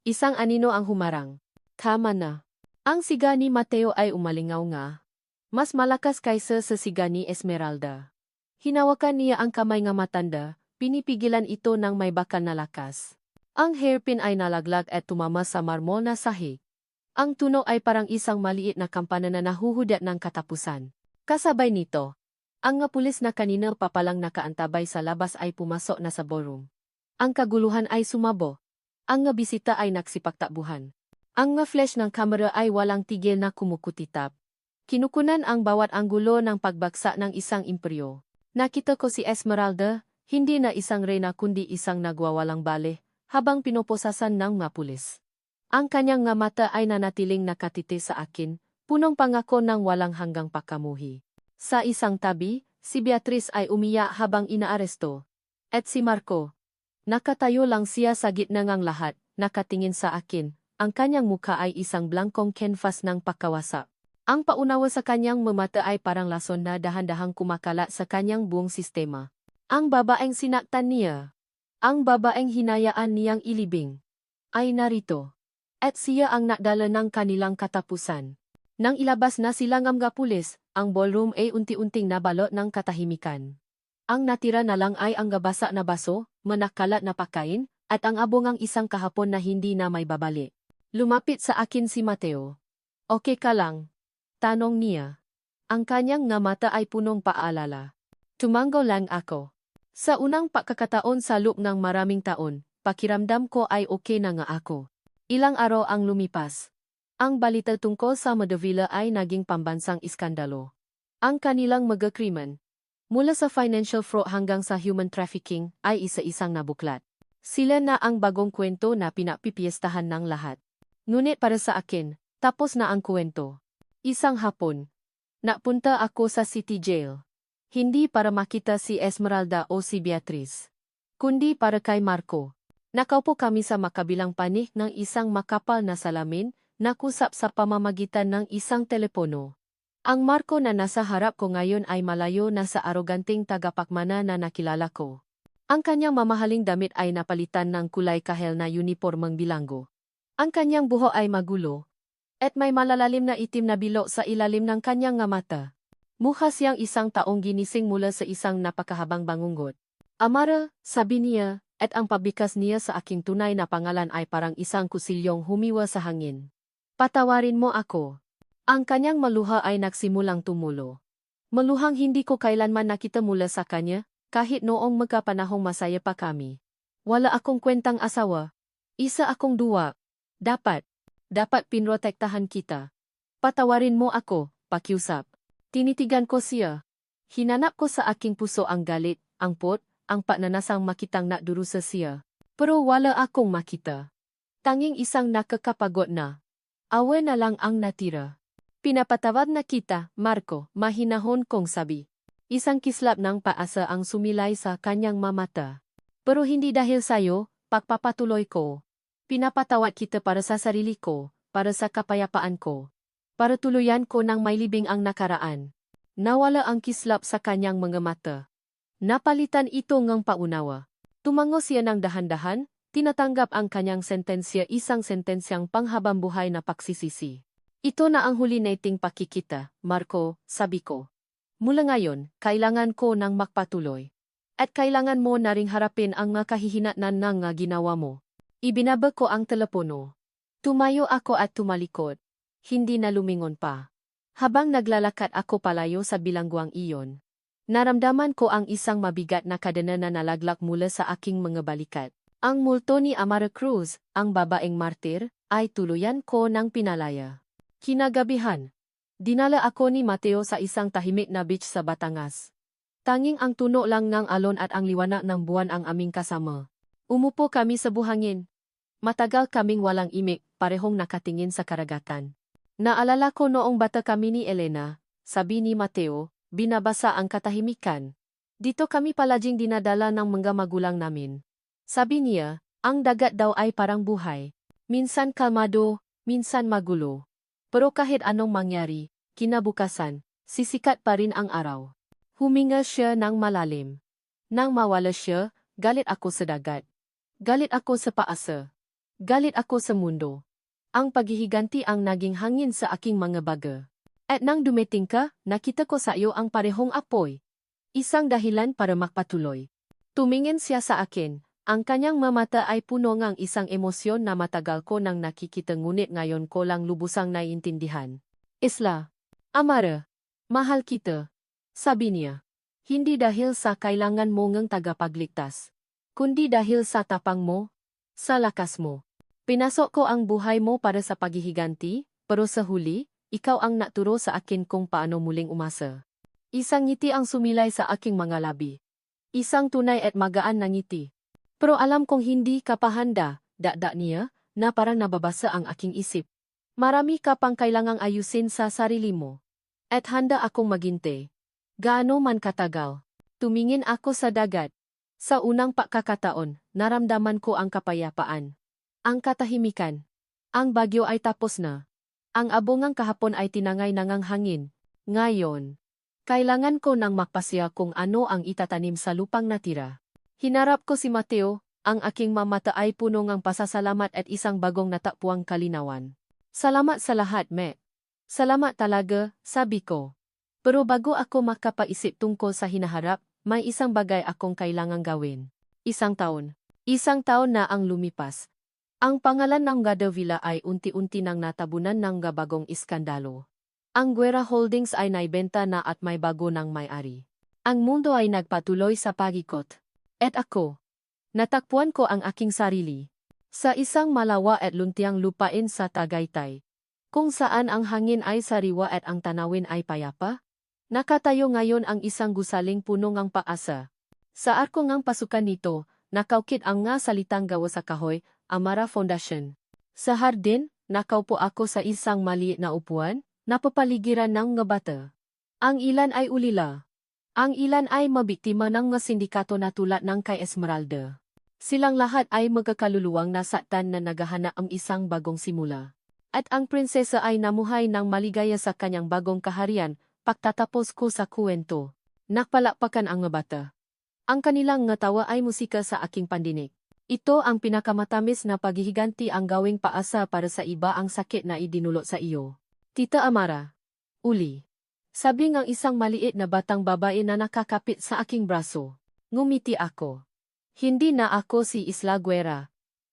Speaker 1: isang anino ang humarang. Tama na. Ang siga ni Mateo ay umalingaw nga. Mas malakas kaysa sa siga ni Esmeralda. Hinawakan niya ang kamay nga matanda, pinipigilan ito ng may bakal na lakas. Ang hairpin ay nalaglag at tumama sa marmol na sahig. Ang tunog ay parang isang maliit na kampana na nahuhudyat ng katapusan. Kasabay nito, ang nga pulis na kanina pa palang nakaantabay sa labas ay pumasok na sa ballroom. Ang kaguluhan ay sumabo. Ang nga bisita ay nagsipagtakbuhan. Ang nga flash ng kamera ay walang tigil na kumukutitap. Kinukunan ang bawat anggulo ng pagbagsak ng isang imperyo. Nakita ko si Esmeralda, hindi na isang reyna kundi isang nagwawalang bale, habang pinoposasan ng mga pulis. Ang kanyang nga mata ay nanatiling nakatiti sa akin, punong pangako ng walang hanggang pagkamuhi. Sa isang tabi, si Beatriz ay umiyak habang inaaresto. At si Marco. Nakatayo lang siya sa gitna ng lahat, nakatingin sa akin. Ang kanyang mukha ay isang blankong canvas ng pagkawasak. Ang paunawa sa kanyang mamata ay parang lason na dahan-dahang kumakalat sa kanyang buong sistema. Ang babaeng sinaktan niya, ang babaeng hinayaan niyang ilibing, ay narito. At siya ang nakdala ng kanilang katapusan. Nang ilabas na sila ng mga pulis, ang ballroom ay unti-unting nabalot ng katahimikan. Ang natira na lang ay ang gabasa na baso, manakalat na pagkain, at ang abongang isang kahapon na hindi na may babalik. Lumapit sa akin si Mateo. Okay ka lang? Tanong niya. Ang kanyang nga mata ay punong paalala. Tumango lang ako. Sa unang pagkakataon sa loob ng maraming taon, pakiramdam ko ay okay na nga ako. Ilang araw ang lumipas. Ang balita tungkol sa Madavila ay naging pambansang iskandalo. Ang kanilang mga krimen, mula sa financial fraud hanggang sa human trafficking, ay isa-isang nabuklat. Sila na ang bagong kwento na pinapipiestahan ng lahat. Ngunit para sa akin, tapos na ang kwento. Isang hapon, napunta ako sa city jail. Hindi para makita si Esmeralda o si Beatriz, kundi para kay Marco. Nakaupo kami sa makabilang panig ng isang makapal na salamin, nakusap sa pamamagitan ng isang telepono. Ang Marco na nasa harap ko ngayon ay malayo na sa aroganting tagapakmana na nakilala ko. Ang kanyang mamahaling damit ay napalitan ng kulay kahel na unipormeng bilanggo. Ang kanyang buhok ay magulo, at may malalalim na itim na bilog sa ilalim ng kanyang nga mata. Mukha siyang isang taong ginising mula sa isang napakahabang bangungot. Amara, sabi niya, at ang pabikas niya sa aking tunay na pangalan ay parang isang kusilyong humiwa sa hangin. Patawarin mo ako. Ang kanyang maluha ay nagsimulang tumulo. Maluhang hindi ko kailanman nakita mula sa kanya, kahit noong magkapanahong masaya pa kami. Wala akong kwentang asawa. Isa akong duwa. Dapat pinrotektahan kita. Patawarin mo ako, pakiusap. Tinitigan ko siya. Hinanap ko sa aking puso ang galit, ang pot, ang pagnanasang makitang nadurusa siya. Pero wala akong makita. Tanging isang nakakapagod na. Awe na lang ang natira. Pinapatawad na kita, Marco, mahinahon kong sabi. Isang kislap ng paasa ang sumilay sa kanyang mamata. Pero hindi dahil sayo, pagpapatuloy ko. Pinapatawad kita para sa sarili ko, para sa kapayapaan ko. Para tuluyan ko ng may libing ang nakaraan. Nawala ang kislap sa kanyang mga mata. Napalitan ito ng paunawa. Tumango siya ng dahan-dahan, tinatanggap ang kanyang sentensya, isang sentensyang panghabambuhay na pagsisisi. Ito na ang huli nating pakikita, Marco, sabi ko. Mula ngayon, kailangan ko ng magpatuloy. At kailangan mo na ring harapin ang mga kahihinatnan ng ginawa mo. Ibinaba ko ang telepono. Tumayo ako at tumalikod. Hindi na lumingon pa. Habang naglalakad ako palayo sa bilangguang iyon, naramdaman ko ang isang mabigat na kadena na nalaglag mula sa aking mga balikat. Ang multo ni Amara Cruz, ang babaeng martir, ay tuluyan ko ng pinalaya. Kinagabihan, dinala ako ni Mateo sa isang tahimik na beach sa Batangas. Tanging ang tuno lang ng alon at ang liwanag ng buwan ang aming kasama. Umupo kami sa buhangin. Matagal kaming walang imik, parehong nakatingin sa karagatan. Naalala ko noong bata kami ni Elena, sabi ni Mateo, binabasa ang katahimikan. Dito kami palaging dinadala ng mga magulang namin. Sabi niya, ang dagat daw ay parang buhay. Minsan kalmado, minsan magulo. Pero kahit anong mangyari, kinabukasan, sisikat pa rin ang araw. Huminga siya ng malalim. Nang mawala siya, galit ako sa dagat. Galit ako sa paasa. Galit ako sa mundo. Ang paghihiganti ang naging hangin sa aking mga baga. At nang dumating ka, nakita ko sa iyo ang parehong apoy. Isang dahilan para magpatuloy. Tumingin siya sa akin. Ang kanyang mamata ay puno ng isang emosyon na matagal ko nang nakikita ngunit ngayon ko lang lubusang naiintindihan. Isla, Amara, mahal kita, sabi niya. Hindi dahil sa kailangan mo ng tagapagligtas, kundi dahil sa tapang mo, sa lakas mo. Pinasok ko ang buhay mo para sa paghihiganti, pero sa huli, ikaw ang naturo sa akin kung paano muling umasa. Isang ngiti ang sumilay sa aking mga labi. Isang tunay at magaan na ngiti. Pero alam kong hindi ka pa handa, dakdak niya, na parang nababasa ang aking isip. Marami ka pang kailangang ayusin sa sarili mo. At handa akong maghintay. Gaano man katagal. Tumingin ako sa dagat. Sa unang pagkakataon, naramdaman ko ang kapayapaan. Ang katahimikan. Ang bagyo ay tapos na. Ang abongang kahapon ay tinangay ng hangin. Ngayon, kailangan ko nang magpasya kung ano ang itatanim sa lupang natira. Hinarap ko si Mateo, ang aking mamata ay puno ng pasasalamat at isang bagong natakpuang kalinawan. Salamat sa lahat, me. Salamat talaga, sabi ko. Pero bago ako makapaisip tungkol sa hinaharap, may isang bagay akong kailangang gawin. Isang taon. Isang taon na ang lumipas. Ang pangalan ng Gadavila ay unti-unti nang natabunan ng bagong iskandalo. Ang Guerra Holdings ay naibenta na at may bago ng may-ari. Ang mundo ay nagpatuloy sa pag-ikot. At ako, natakpuan ko ang aking sarili. Sa isang malawa at luntiang lupain sa Tagaytay. Kung saan ang hangin ay sariwa at ang tanawin ay payapa. Nakatayo ngayon ang isang gusaling puno ng paasa. Sa arko ng pasukan nito, nakaukit ang nga salitang gawa sa kahoy, Amara Foundation. Sa hardin, nakaupo ako sa isang maliit na upuan, napapaligiran ng bata. Ang ilan ay ulila. Ang ilan ay mabiktima ng mga sindikato na tulad ng kay Esmeralda. Silang lahat ay magkakaluluwang nasaktan na naghahanap ang isang bagong simula. At ang prinsesa ay namuhay ng maligaya sa kanyang bagong kaharian, pagtatapos ko sa kwento. Nakpalakpakan ang mga bata. Ang kanilang ngatawa ay musika sa aking pandinig. Ito ang pinakamatamis na paghihiganti ang gawing paasa para sa iba ang sakit na idinulot sa iyo. Tita Amara. Uli. Sabi ng isang maliit na batang babae na nakakapit sa aking braso. Ngumiti ako. Hindi na ako si Isla Guerra.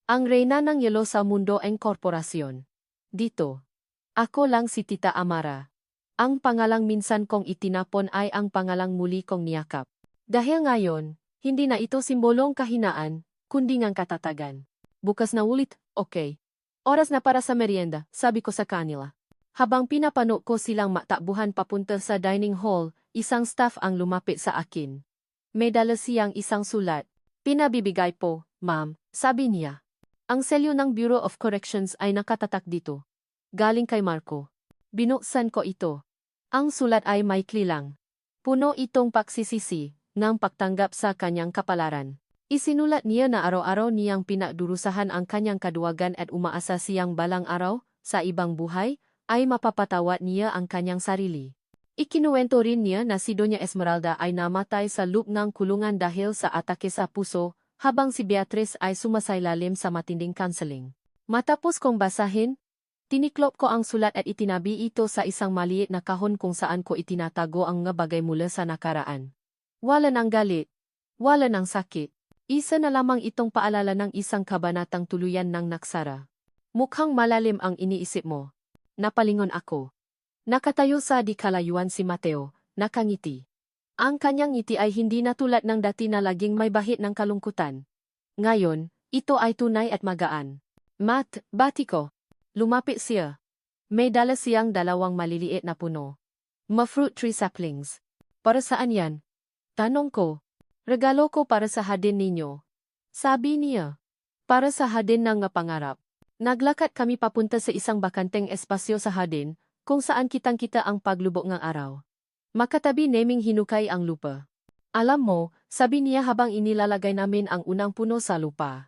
Speaker 1: Ang reyna ng yelo sa mundo ang korporasyon. Dito. Ako lang si Tita Amara. Ang pangalang minsan kong itinapon ay ang pangalang muli kong niyakap. Dahil ngayon, hindi na ito simbolong kahinaan, kundi ngang katatagan. Bukas na ulit, okay. Oras na para sa merienda, sabi ko sa kanila. Habang pinapano ko silang matakbuhan papunta sa dining hall, isang staff ang lumapit sa akin. May dala siyang isang sulat. Pinabibigay po, ma'am, sabi niya. Ang selyo ng Bureau of Corrections ay nakatatak dito. Galing kay Marco. Binuksan ko ito. Ang sulat ay maikli lang. Puno itong pagsisisi ng pagtanggap sa kanyang kapalaran. Isinulat niya na araw-araw niyang pinagdurusahan ang kanyang kaduwagan at umaasa siyang balang araw, sa ibang buhay, ay mapapatawad niya ang kanyang sarili. Ikinuwento rin niya na si Doña Esmeralda ay namatay sa loob ng kulungan dahil sa atake sa puso, habang si Beatriz ay sumasailalim sa matinding counseling. Matapos kong basahin, tiniklop ko ang sulat at itinabi ito sa isang maliit na kahon kung saan ko itinatago ang mga bagay mula sa nakaraan. Wala ng galit, wala ng sakit. Isa na lamang itong paalala ng isang kabanatang tuluyan ng naksara. Mukhang malalim ang iniisip mo. Napalingon ako. Nakatayo sa di kalayuan si Mateo, nakangiti. Ang kanyang ngiti ay hindi na tulad ng dati na laging may bahid ng kalungkutan. Ngayon, ito ay tunay at magaan. Matt, bati ko. Lumapit siya. May dala siyang 2 maliliit na puno. Ma-fruit tree saplings. Para saan yan? Tanong ko. Regalo ko para sa hadin ninyo. Sabi niya. Para sa hadin ng pangarap. Naglakad kami papunta sa isang bakanteng espasyo sa hadin, kung saan kitang-kita ang paglubok ng araw. Makatabi naming hinukay ang lupa. Alam mo, sabi niya habang inilalagay namin ang unang puno sa lupa.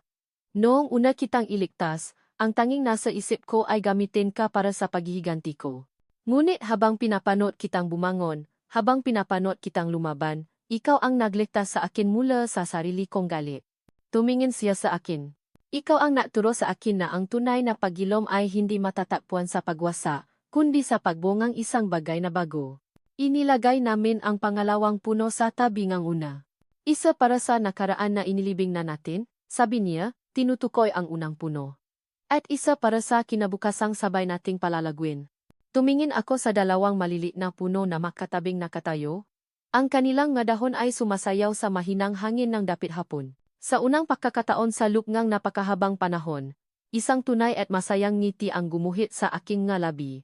Speaker 1: Noong una kitang iligtas, ang tanging nasa isip ko ay gamitin ka para sa paghihiganti ko. Ngunit habang pinapanot kitang bumangon, habang pinapanot kitang lumaban, ikaw ang nagligtas sa akin mula sa sarili kong galit. Tumingin siya sa akin. Ikaw ang naturo sa akin na ang tunay na pagilom ay hindi matatakpuan sa pagwasa, kundi sa pagbungang isang bagay na bago. Inilagay namin ang pangalawang puno sa tabi ng una. Isa para sa nakaraan na inilibing na natin, sabi niya, tinutukoy ang unang puno. At isa para sa kinabukasang sabay nating palalagwin. Tumingin ako sa 2 maliliit na puno na makatabing nakatayo. Ang kanilang mga dahon ay sumasayaw sa mahinang hangin ng dapit hapon. Sa unang pagkakataon sa lupngang napakahabang panahon, isang tunay at masayang ngiti ang gumuhit sa aking nga labi.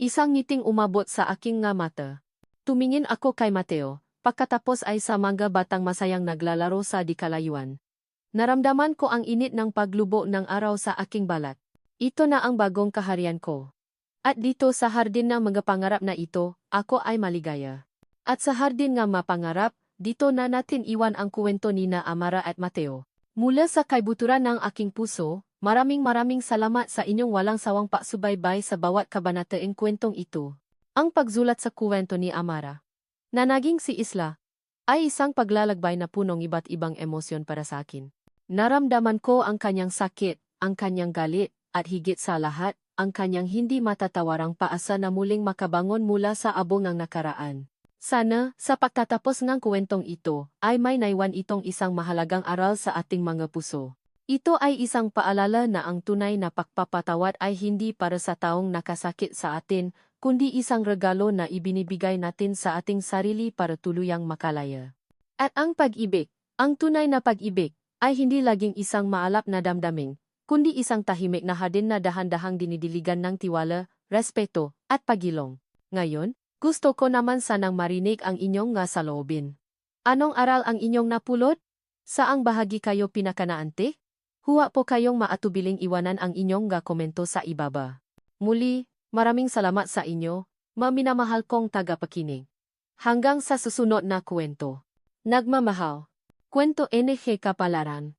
Speaker 1: Isang ngiting umabot sa aking nga mata. Tumingin ako kay Mateo, pagkatapos ay sa mga batang masayang naglalaro sa di kalayuan. Naramdaman ko ang init ng paglubo ng araw sa aking balat. Ito na ang bagong kaharian ko. At dito sa hardin ng mga pangarap na ito, ako ay maligaya. At sa hardin ng mapangarap, dito na natin iwan ang kwento ni na Amara at Mateo. Mula sa kaibuturan ng aking puso, maraming salamat sa inyong walang sawang pagsubaybay sa bawat kabanateang kwentong ito. Ang pagzulat sa kwento ni Amara, na naging si Isla, ay isang paglalagbay na punong iba't ibang emosyon para sa akin. Naramdaman ko ang kanyang sakit, ang kanyang galit, at higit sa lahat, ang kanyang hindi matatawarang paasa na muling makabangon mula sa abong ng nakaraan. Sana, sa pagtatapos ng kwentong ito, ay may naiwan itong isang mahalagang aral sa ating mga puso. Ito ay isang paalala na ang tunay na pagpapatawad ay hindi para sa taong nakasakit sa atin, kundi isang regalo na ibinibigay natin sa ating sarili para tuluyang makalaya. At ang pag-ibig, ang tunay na pag-ibig, ay hindi laging isang maalap na damdamin, kundi isang tahimik na hadin na dahan-dahang dinidiligan ng tiwala, respeto, at pagilong. Ngayon, gusto ko naman sanang marinig ang inyong nga saloobin. Anong aral ang inyong napulot? Saang bahagi kayo pinakanaante? Huwa po kayong maatubiling iwanan ang inyong nga komento sa ibaba. Muli, maraming salamat sa inyo, minamahal kong tagapakinig. Hanggang sa susunod na kwento. Nagmamahal. Kwento NG Kapalaran.